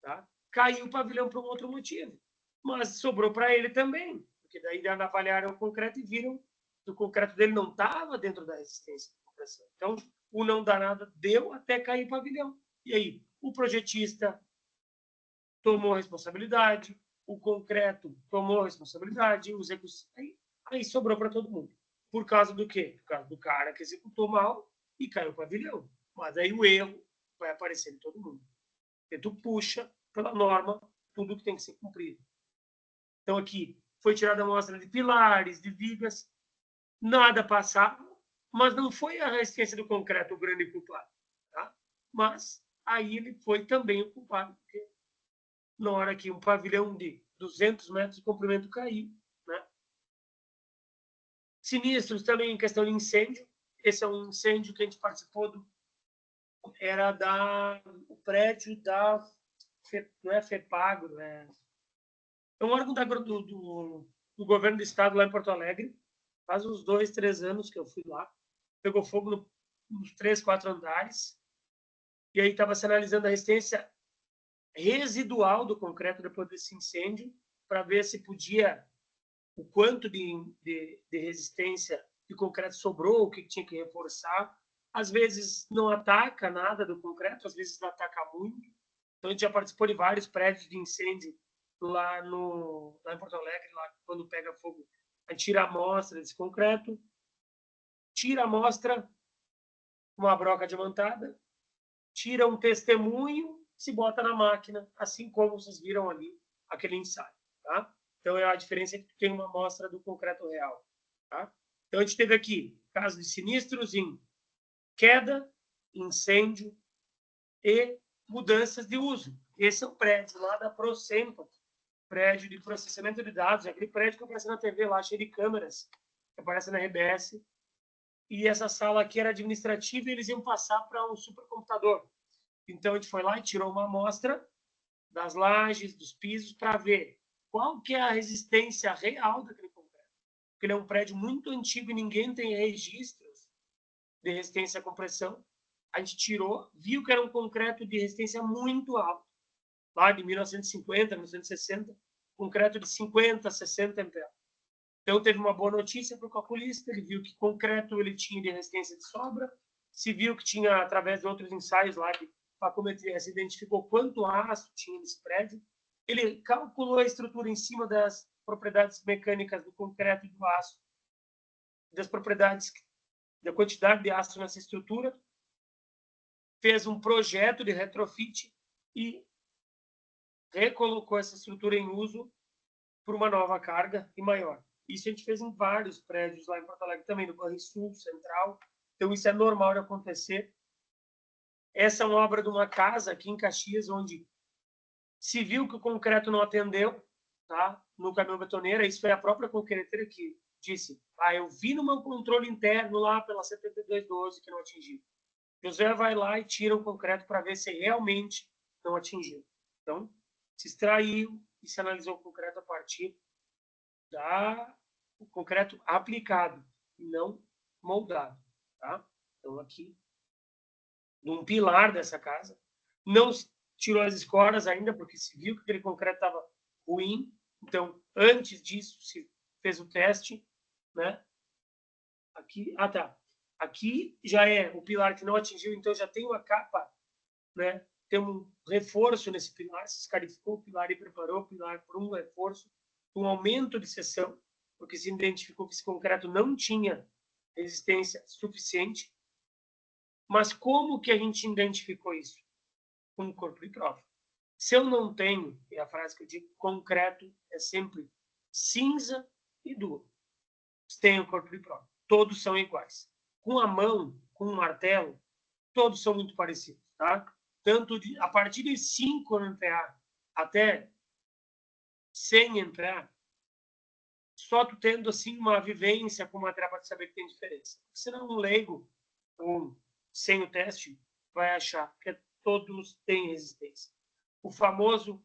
Tá? Caiu o pavilhão por um outro motivo. Mas sobrou para ele também, porque daí avaliaram o concreto e viram que o concreto dele não estava dentro da resistência de compressão. Então, o não dá nada deu até cair o pavilhão. E aí, o projetista tomou a responsabilidade, o concreto tomou a responsabilidade, aí sobrou para todo mundo. Por causa do quê? Por causa do cara que executou mal e caiu o pavilhão. Mas aí o erro vai aparecer em todo mundo. Porque tu puxa, pela norma, tudo que tem que ser cumprido. Então, aqui, foi tirada a amostra de pilares, de vigas, nada passava, mas não foi a resistência do concreto o grande culpado. Tá? Mas aí ele foi também o culpado, porque na hora que um pavilhão de 200 metros de comprimento caiu. Né? Sinistros também em questão de incêndio. Esse é um incêndio que a gente participou era o prédio da não é FEPAGRO, é um órgão do governo do estado lá em Porto Alegre. Faz uns 2, 3 anos que eu fui lá. Pegou fogo nos 3, 4 andares. E aí estava se analisando a resistência residual do concreto depois desse incêndio, para ver se podia, o quanto de resistência de concreto sobrou, o que tinha que reforçar. Às vezes não ataca nada do concreto, às vezes não ataca muito. Então a gente já participou de vários prédios de incêndio lá em Porto Alegre, lá quando pega fogo, a gente tira a amostra desse concreto, tira a amostra, uma broca diamantada, tira um testemunho, se bota na máquina, assim como vocês viram ali aquele ensaio. Tá? Então, é a diferença entre que tem uma amostra do concreto real. Tá? Então, a gente teve aqui casos de sinistros em queda, incêndio e mudanças de uso. Esse é o prédio lá da Procempa, prédio de processamento de dados, aquele prédio que aparece na TV lá, cheio de câmeras, que aparece na RBS. E essa sala aqui era administrativa e eles iam passar para um supercomputador. Então, a gente foi lá e tirou uma amostra das lajes, dos pisos, para ver qual que é a resistência real daquele concreto. Porque ele é um prédio muito antigo e ninguém tem registros de resistência à compressão. A gente tirou, viu que era um concreto de resistência muito alto, lá de 1950, 1960, concreto de 50, 60 amperes. Então, teve uma boa notícia para o calculista, ele viu que concreto ele tinha de resistência de sobra, se viu que tinha, através de outros ensaios lá de pacometria, se identificou quanto aço tinha nesse prédio, ele calculou a estrutura em cima das propriedades mecânicas do concreto e do aço, das propriedades, da quantidade de aço nessa estrutura, fez um projeto de retrofit e recolocou essa estrutura em uso por uma nova carga e maior. Isso a gente fez em vários prédios lá em Porto Alegre também, no Banrisul, Central. Então, isso é normal de acontecer. Essa é uma obra de uma casa aqui em Caxias, onde se viu que o concreto não atendeu, tá? No caminhão betoneira. Isso foi a própria concreteira que disse: eu vi no meu controle interno lá pela 7212 que não atingiu. José vai lá e tira o concreto para ver se realmente não atingiu. Então, se extraiu e se analisou o concreto a partir o concreto aplicado, não moldado. Tá? Então, aqui, num pilar dessa casa, não tirou as escoras ainda, porque se viu que aquele concreto estava ruim. Então, antes disso, se fez o teste, né? Aqui, tá. Aqui já é o pilar que não atingiu, então já tem uma capa, né? Tem um reforço nesse pilar, se escarificou o pilar e preparou o pilar para um reforço, um aumento de seção, porque se identificou que esse concreto não tinha resistência suficiente. Mas como que a gente identificou isso? Com corpo de prova. Se eu não tenho, é a frase que eu digo, concreto é sempre cinza e duro. Se tem o corpo de prova. Todos são iguais. Com a mão, com o martelo, todos são muito parecidos, tá? Tanto a partir de 5 MPa até 100 MPa, só tu tendo assim uma vivência com o material para saber que tem diferença. Senão um leigo, sem o teste, vai achar que todos têm resistência. O famoso,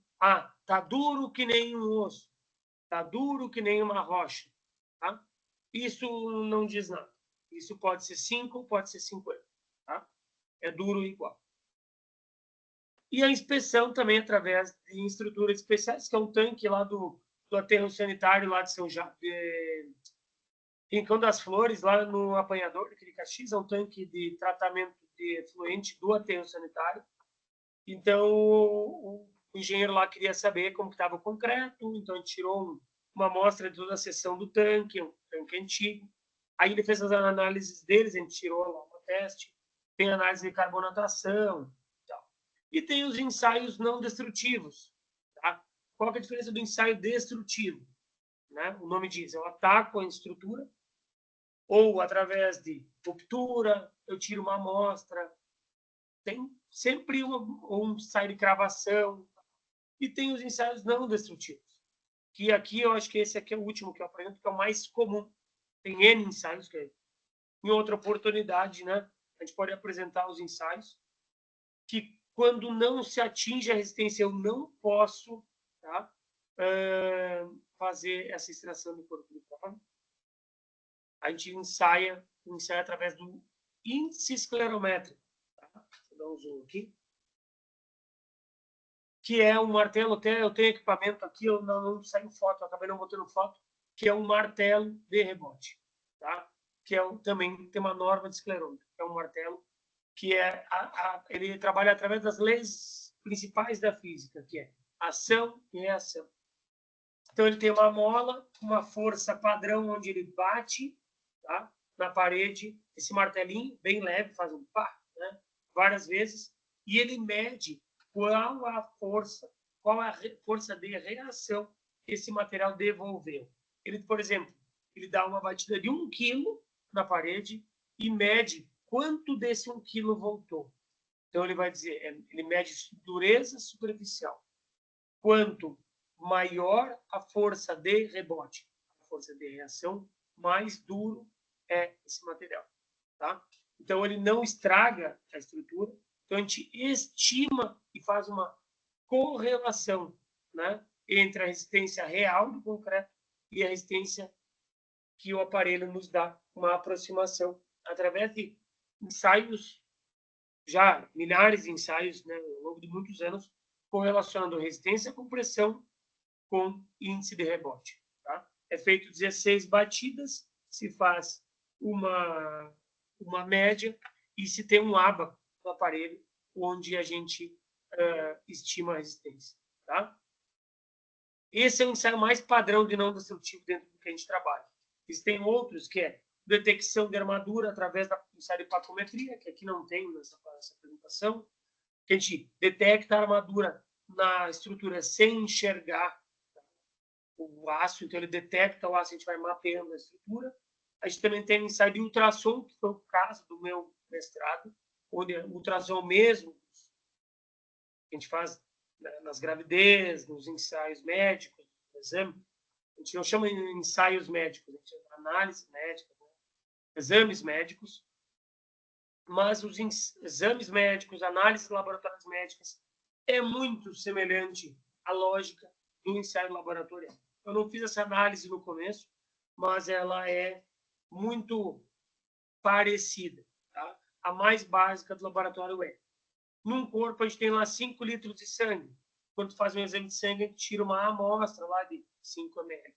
tá duro que nem um osso, tá duro que nem uma rocha, tá? Isso não diz nada. Isso pode ser 5, pode ser 50, tá? É duro igual. E a inspeção também através de estruturas especiais, que é um tanque lá do aterro sanitário lá de São Rincão das Flores, lá no apanhador de Caxias, é um tanque de tratamento de efluente do aterro sanitário. Então, o engenheiro lá queria saber como estava o concreto, então ele tirou uma amostra de toda a seção do tanque, um tanque antigo. Aí ele fez as análises deles, a gente tirou lá um teste, tem análise de carbonatação e tal. E tem os ensaios não destrutivos. Tá? Qual que é a diferença do ensaio destrutivo? Né? O nome diz, eu ataco a estrutura, ou através de ruptura, eu tiro uma amostra. Tem sempre um ensaio de cravação, e tem os ensaios não destrutivos, que aqui eu acho que esse aqui é o último que eu apresento, que é o mais comum. Tem N ensaios, que é, em outra oportunidade, né, a gente pode apresentar os ensaios, que quando não se atinge a resistência, eu não posso, tá, fazer essa extração do corpo de prova. A gente ensaia através do índice esclerométrico. Tá? Vou dar um zoom aqui. Que é um martelo, até eu tenho equipamento aqui, eu não saiu foto, eu acabei não botando foto, que é um martelo de rebote, tá? Que também tem uma norma de esclerômetro, é um martelo que ele trabalha através das leis principais da física, que é ação e reação. Então ele tem uma mola, uma força padrão onde ele bate, tá? Na parede, esse martelinho bem leve, faz um pá, né? Várias vezes, e ele mede qual a força de reação que esse material devolveu. Ele, por exemplo, ele dá uma batida de 1 quilo na parede e mede quanto desse 1 quilo voltou. Então ele vai dizer, ele mede dureza superficial. Quanto maior a força de rebote, a força de reação, mais duro é esse material, tá? Então ele não estraga a estrutura. Então a gente estima e faz uma correlação, né, entre a resistência real do concreto e a resistência que o aparelho nos dá, uma aproximação através de ensaios, já milhares de ensaios, né, ao longo de muitos anos, correlacionando resistência com pressão com índice de rebote. Tá? É feito 16 batidas, se faz uma média e se tem um ábaco no aparelho onde a gente estima a resistência. Tá? Esse é o ensaio mais padrão de não destrutivo dentro do que a gente trabalha. Existem outros que é detecção de armadura através da ensaio de pacometria, que aqui não tem nessa apresentação, que a gente detecta a armadura na estrutura sem enxergar o aço, então ele detecta o aço, a gente vai mapeando a estrutura. A gente também tem ensaio de ultrassom, que foi o caso do meu mestrado, onde o ultrassom mesmo, que a gente faz nas gravidez, nos ensaios médicos, no exame, a gente não chama de ensaios médicos, a gente chama de análise médica, né? Exames médicos, mas os exames médicos, análises laboratórias médicas, é muito semelhante à lógica do ensaio laboratorial. Eu não fiz essa análise no começo, mas ela é muito parecida. Tá? A mais básica do laboratório é Num corpo, a gente tem lá 5 litros de sangue. Quando tu faz um exame de sangue, a gente tira uma amostra lá de 5 ml.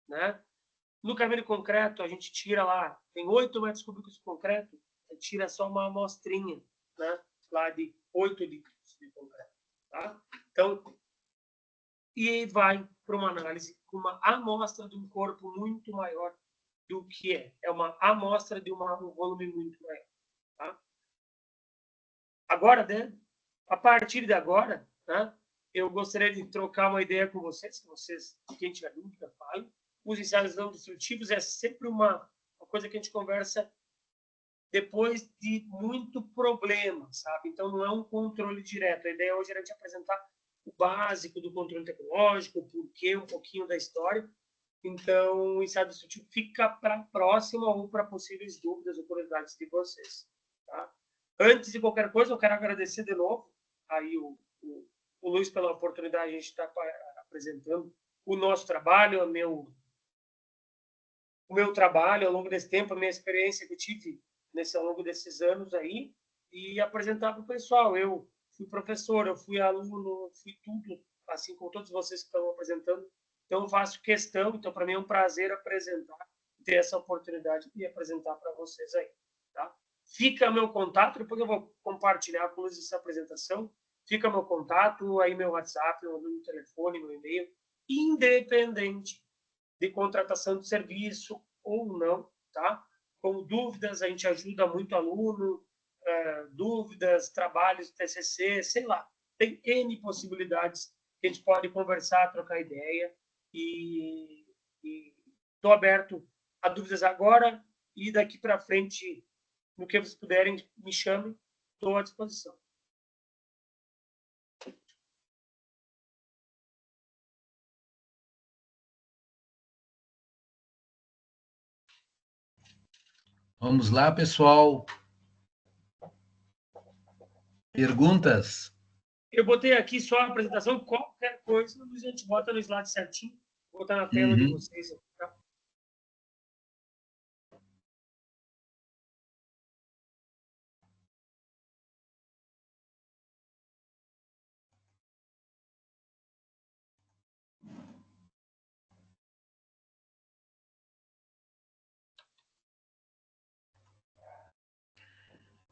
Né? No caminho de concreto, a gente tira lá, tem 8 metros cúbicos de concreto, a gente tira só uma amostrinha, né? Lá de 8 litros de concreto. Tá? Então, e vai para uma análise com uma amostra de um corpo muito maior do que é. É uma amostra de um volume muito maior. Tá? Agora, né? A partir de agora, né? Eu gostaria de trocar uma ideia com vocês, quem tiver dúvida, fale. Os ensaios não destrutivos é sempre uma coisa que a gente conversa depois de muito problema, sabe? Então, não é um controle direto. A ideia hoje era a gente apresentar o básico do controle tecnológico, o porquê, um pouquinho da história. Então, o ensaio destrutivo fica para a próxima ou para possíveis dúvidas ou curiosidades de vocês. Tá? Antes de qualquer coisa, eu quero agradecer de novo aí o Luiz pela oportunidade de a gente estar apresentando o nosso trabalho, o meu trabalho ao longo desse tempo, a minha experiência que eu tive ao longo desses anos aí, e apresentar para o pessoal. Eu fui professor, eu fui aluno, fui tudo, assim como todos vocês que estão apresentando. Então, eu faço questão, então, para mim é um prazer apresentar, ter essa oportunidade de apresentar para vocês aí. Tá? Fica meu contato, depois eu vou compartilhar com vocês essa apresentação. Fica meu contato, aí meu WhatsApp, meu telefone, meu e-mail, independente de contratação de serviço ou não, tá? Com dúvidas, a gente ajuda muito aluno, dúvidas, trabalhos, TCC, sei lá. Tem N possibilidades que a gente pode conversar, trocar ideia e estou aberto a dúvidas agora e daqui para frente, no que vocês puderem, me chamem, estou à disposição. Vamos lá, pessoal. Perguntas? Eu botei aqui só a apresentação, qualquer coisa, a gente bota no slide certinho, vou botar na tela de vocês. Tá?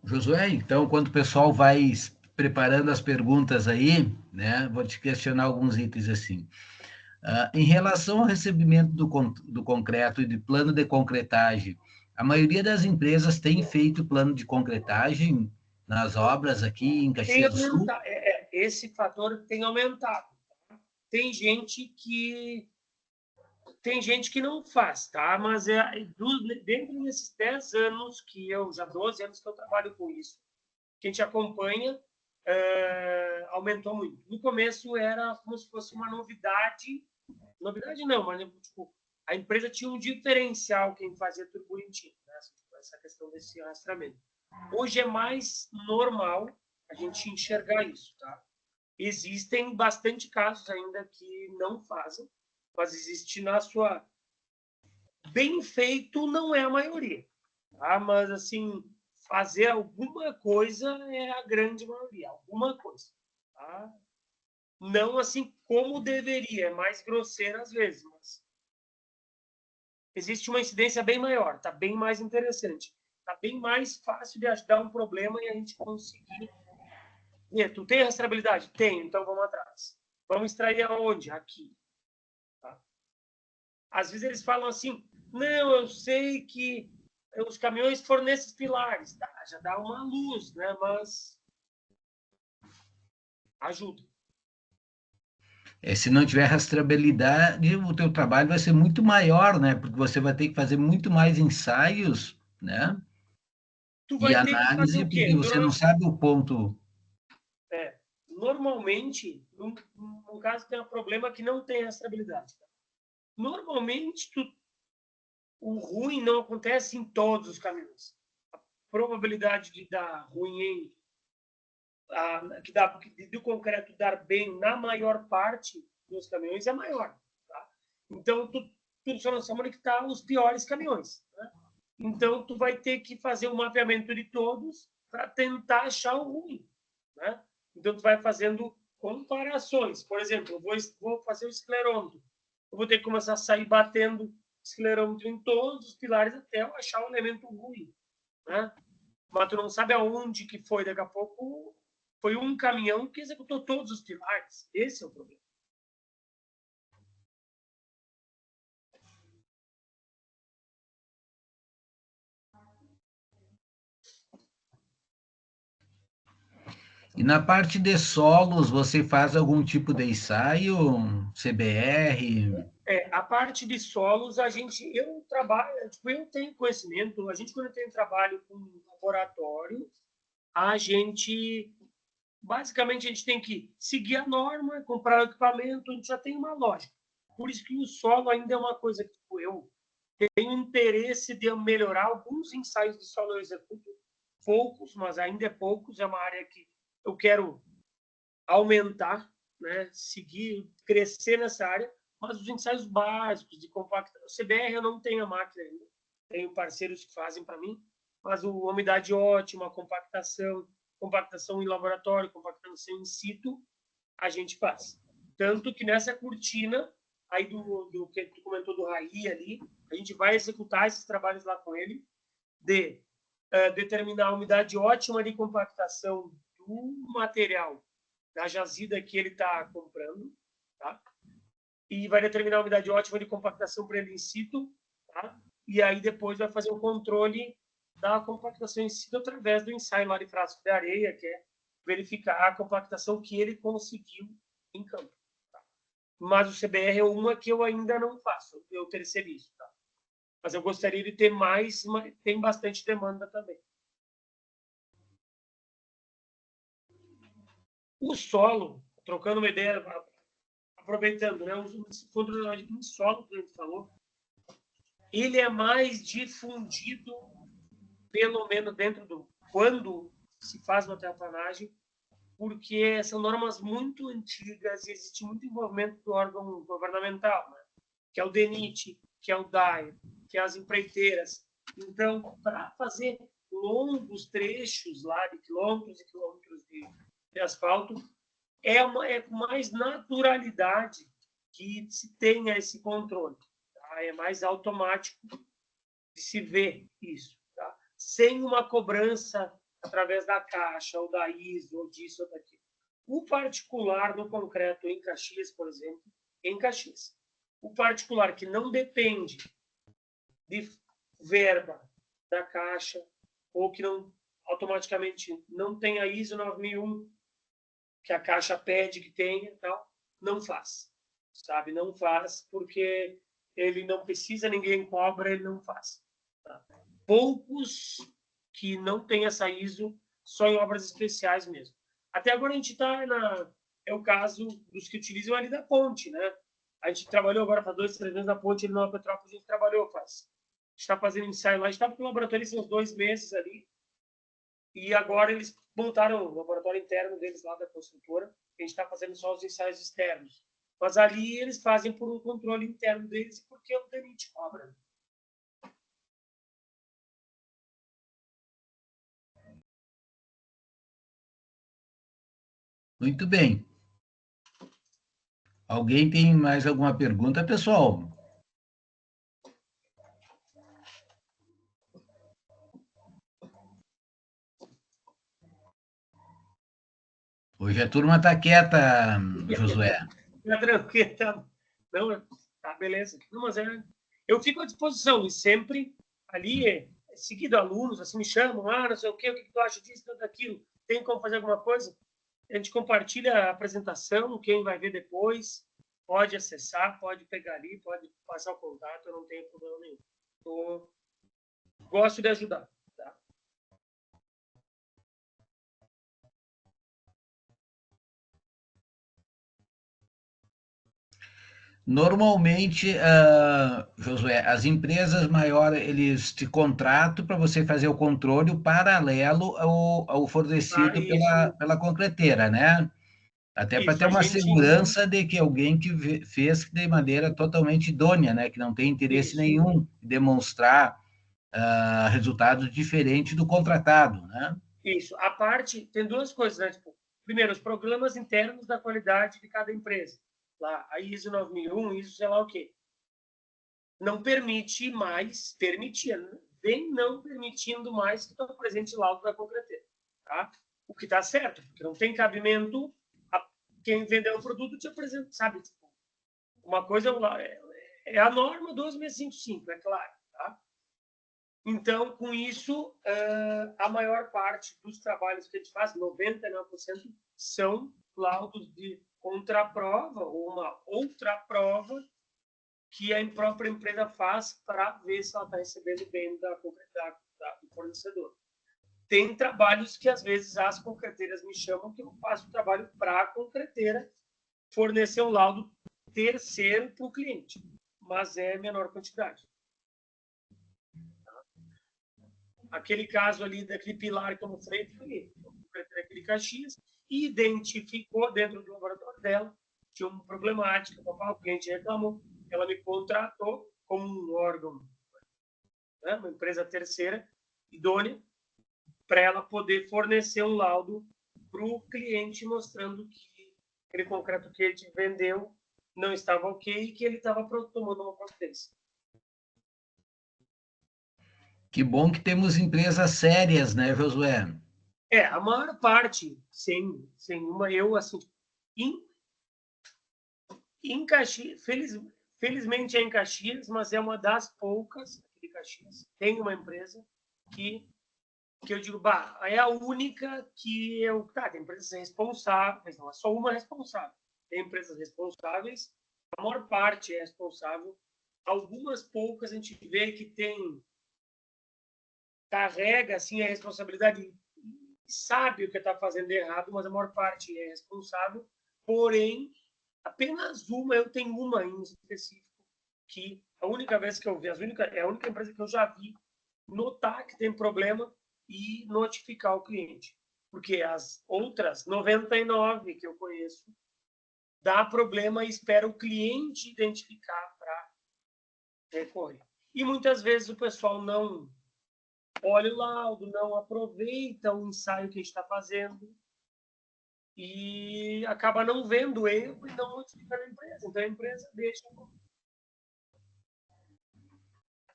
Josué, então, quando o pessoal vai preparando as perguntas aí, né, vou te questionar alguns itens assim. Em relação ao recebimento do concreto e de plano de concretagem, a maioria das empresas tem feito plano de concretagem nas obras aqui em Caxias do Sul? Esse fator tem aumentado. Tá? Tem gente que não faz, tá? Mas dentro desses 10 anos já 12 anos que eu trabalho com isso, que a gente acompanha, aumentou muito. No começo era como se fosse uma novidade não, mas tipo, a empresa tinha um diferencial quem fazia tudo bonitinho, né? Essa questão desse rastreamento. Hoje é mais normal a gente enxergar isso, tá? Existem bastante casos ainda que não fazem, mas existe na sua... Bem feito não é a maioria, tá? Mas, assim, fazer alguma coisa é a grande maioria, alguma coisa, tá? Não assim como deveria, é mais grosseiro às vezes, mas existe uma incidência bem maior, está bem mais interessante, está bem mais fácil de ajudar um problema e a gente conseguir... Tu tem rastreabilidade? Tenho, então vamos atrás. Vamos extrair aonde? Aqui. Tá? Às vezes eles falam assim, não, eu sei que os caminhões foram nesses pilares. Tá, já dá uma luz, né? Mas ajuda. Se não tiver rastreabilidade, o teu trabalho vai ser muito maior, né? Porque você vai ter que fazer muito mais ensaios, né? Tu vai ter que fazer análise, o porque quê? você não sabe o ponto. Normalmente, no caso, tem um problema que não tem rastreabilidade. Tá? Normalmente, o ruim não acontece em todos os caminhões. A probabilidade de dar ruim do concreto dar bem na maior parte dos caminhões é maior. Tá? Então, tudo só nós vamos conectar os piores caminhões. Né? Então, tu vai ter que fazer um mapeamento de todos para tentar achar o ruim. né? Então, tu vai fazendo comparações. Por exemplo, eu vou fazer o esclerômetro. Eu vou ter que começar a sair batendo esclerômetro em todos os pilares até eu achar um elemento ruim, né? Mas tu não sabe aonde que foi. Daqui a pouco foi um caminhão que executou todos os pilares. Esse é o problema. E na parte de solos, você faz algum tipo de ensaio, CBR? A parte de solos, eu trabalho, tipo, eu tenho conhecimento, quando tem trabalho com laboratório, basicamente, a gente tem que seguir a norma, comprar o equipamento, a gente já tem uma lógica. Por isso que o solo ainda é uma coisa que tipo, eu tenho interesse de melhorar. Alguns ensaios de solo eu executo, poucos, mas ainda é poucos, é uma área que eu quero aumentar, né? Seguir, crescer nessa área, mas os ensaios básicos de compactação, o CBR eu não tenho a máquina ainda, tenho parceiros que fazem para mim, mas a umidade ótima, compactação em laboratório, compactação in situ, a gente faz. Tanto que nessa cortina aí do que tu comentou do Raí ali, a gente vai executar esses trabalhos lá com ele de determinar a umidade ótima de compactação do material da jazida que ele está comprando, tá? E vai determinar a umidade ótima de compactação para ele in situ, tá? E aí depois vai fazer o controle da compactação in situ através do ensaio lá de frasco de areia, que é verificar a compactação que ele conseguiu em campo. Tá? Mas o CBR é uma que eu ainda não faço, eu terceirizo, tá? Mas eu gostaria de ter mais, mas tem bastante demanda também. O solo, trocando uma ideia, aproveitando, né, o controle em solo que a gente falou, ele é mais difundido, pelo menos dentro do quando se faz uma terraplanagem, porque são normas muito antigas e existe muito envolvimento do órgão governamental, né? Que é o DENIT, que é o DAE, que é as empreiteiras. Então, para fazer longos trechos lá de quilômetros e quilômetros de asfalto, é com mais naturalidade que se tenha esse controle. Tá? É mais automático de se ver isso. Tá? Sem uma cobrança através da caixa, ou da ISO, ou disso ou daquilo. O particular no concreto em Caxias, por exemplo, em Caxias. O particular que não depende de verba da caixa, ou que não automaticamente não tem a ISO 9001, que a caixa pede que tenha, tal, não faz, sabe? Não faz porque ele não precisa, ninguém cobra, ele não faz. Tá? Poucos que não têm essa ISO, só em obras especiais mesmo. Até agora a gente está é o caso dos que utilizam ali da ponte, né? A gente trabalhou agora para 2, 3 anos na ponte, ali na Petrópolis, a gente trabalhou, a gente está fazendo ensaio lá, a gente estava com o laboratório uns 2 meses ali, e agora eles montaram o laboratório interno deles lá da construtora. A gente está fazendo só os ensaios externos. Mas ali eles fazem por um controle interno deles e porque o DENIT cobra. Muito bem. Alguém tem mais alguma pergunta, pessoal? Hoje a turma está quieta, Josué. Tá tranquilo, tá? Não, tá, beleza. Não, mas eu fico à disposição e sempre ali, seguido alunos, assim, me chamam, não sei o que tu acha disso, daquilo, tem como fazer alguma coisa? A gente compartilha a apresentação, quem vai ver depois pode acessar, pode pegar ali, pode passar o contato, eu não tenho problema nenhum. Gosto de ajudar. Tá? Normalmente, Josué, as empresas maiores, eles te contratam para você fazer o controle paralelo ao fornecido pela concreteira, né? Até para ter uma segurança de que alguém que fez de maneira totalmente idônea, né? Que não tem interesse nenhum em demonstrar resultados diferentes do contratado, né? Isso. A parte, tem duas coisas, né? Tipo, primeiro, os programas internos da qualidade de cada empresa. Lá, a ISO 9001, ISO sei lá o quê. Não permite mais, vem não permitindo mais que eu apresente laudo da concreteira. Tá? O que está certo, porque não tem cabimento a quem vendeu o produto te apresenta, sabe? Uma coisa é a norma 12655, é claro. Tá? Então, com isso, a maior parte dos trabalhos que a gente faz, 99%, são laudos de contraprova ou uma outra prova que a própria empresa faz para ver se ela está recebendo bem do fornecedor. Tem trabalhos que, às vezes, as concreteiras me chamam que eu faço o trabalho para a concreteira fornecer um laudo terceiro para o cliente, mas é menor quantidade. Aquele caso ali daquele pilar que eu mostrei, foi aquele Caxias, e identificou dentro do laboratório dela, tinha uma problemática, o cliente reclamou, ela me contratou como um órgão, né, uma empresa terceira, idônea, para ela poder fornecer um laudo para o cliente, mostrando que aquele concreto que ele te vendeu não estava ok e que ele estava tomando uma providência. Que bom que temos empresas sérias, né, Josué? A maior parte, sem uma, eu, assim, em Caxias, felizmente é em Caxias, mas é uma das poucas de Caxias. Tem uma empresa que eu digo, é a única que eu... tem empresas responsáveis, não é só uma responsável. Tem empresas responsáveis, a maior parte é responsável. Algumas poucas a gente vê que carrega assim, a responsabilidade, sabe o que está fazendo de errado, mas a maior parte é responsável. Porém, apenas uma, eu tenho uma em específico, que a única vez que eu vi, é a única empresa que eu já vi notar que tem problema e notificar o cliente. Porque as outras 99 que eu conheço, dá problema e espera o cliente identificar para recorrer. E muitas vezes o pessoal não olha o laudo, não aproveita o ensaio que a gente está fazendo e acaba não vendo o erro e não notificando a empresa. Então, a empresa deixa...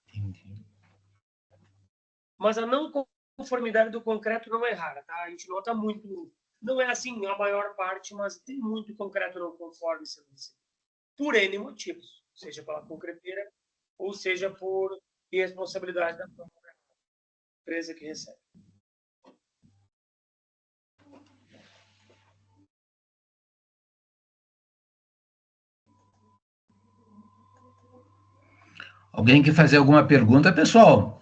Entendi. Mas a não conformidade do concreto não é rara, tá? A gente nota muito. Não é assim a maior parte, mas tem muito concreto não conforme sendo recebido. Por N motivos, seja pela concreteira ou seja por irresponsabilidade da própria empresa que recebe. Alguém quer fazer alguma pergunta, pessoal?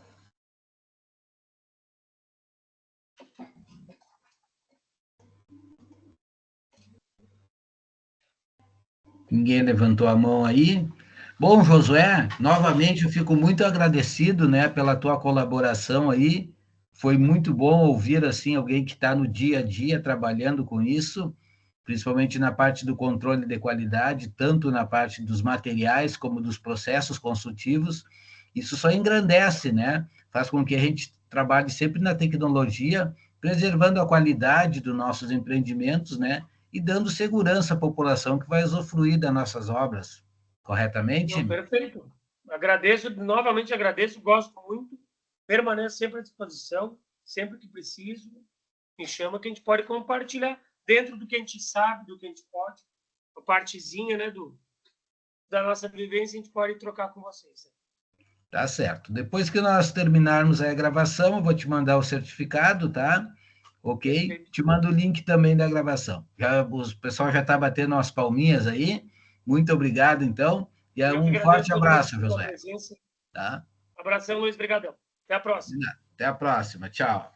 Ninguém levantou a mão aí. Bom, Josué, novamente eu fico muito agradecido, né, pela tua colaboração aí. Foi muito bom ouvir assim alguém que está no dia a dia trabalhando com isso, principalmente na parte do controle de qualidade, tanto na parte dos materiais como dos processos construtivos. Isso só engrandece, né? Faz com que a gente trabalhe sempre na tecnologia, preservando a qualidade dos nossos empreendimentos, né? E dando segurança à população que vai usufruir das nossas obras, corretamente? Não, perfeito. Novamente agradeço, gosto muito, permaneço sempre à disposição, sempre que preciso, me chama que a gente pode compartilhar dentro do que a gente sabe, do que a gente pode, a partezinha, né, da nossa vivência, a gente pode trocar com vocês. Tá certo. Depois que nós terminarmos a gravação, eu vou te mandar o certificado, tá? Ok? Perfeito. Te mando o link também da gravação. O pessoal já está batendo umas palminhas aí. Muito obrigado, então. E um forte abraço, Josué. Tá? Abração, Luiz. Brigadão. Até a próxima. Até a próxima. Tchau.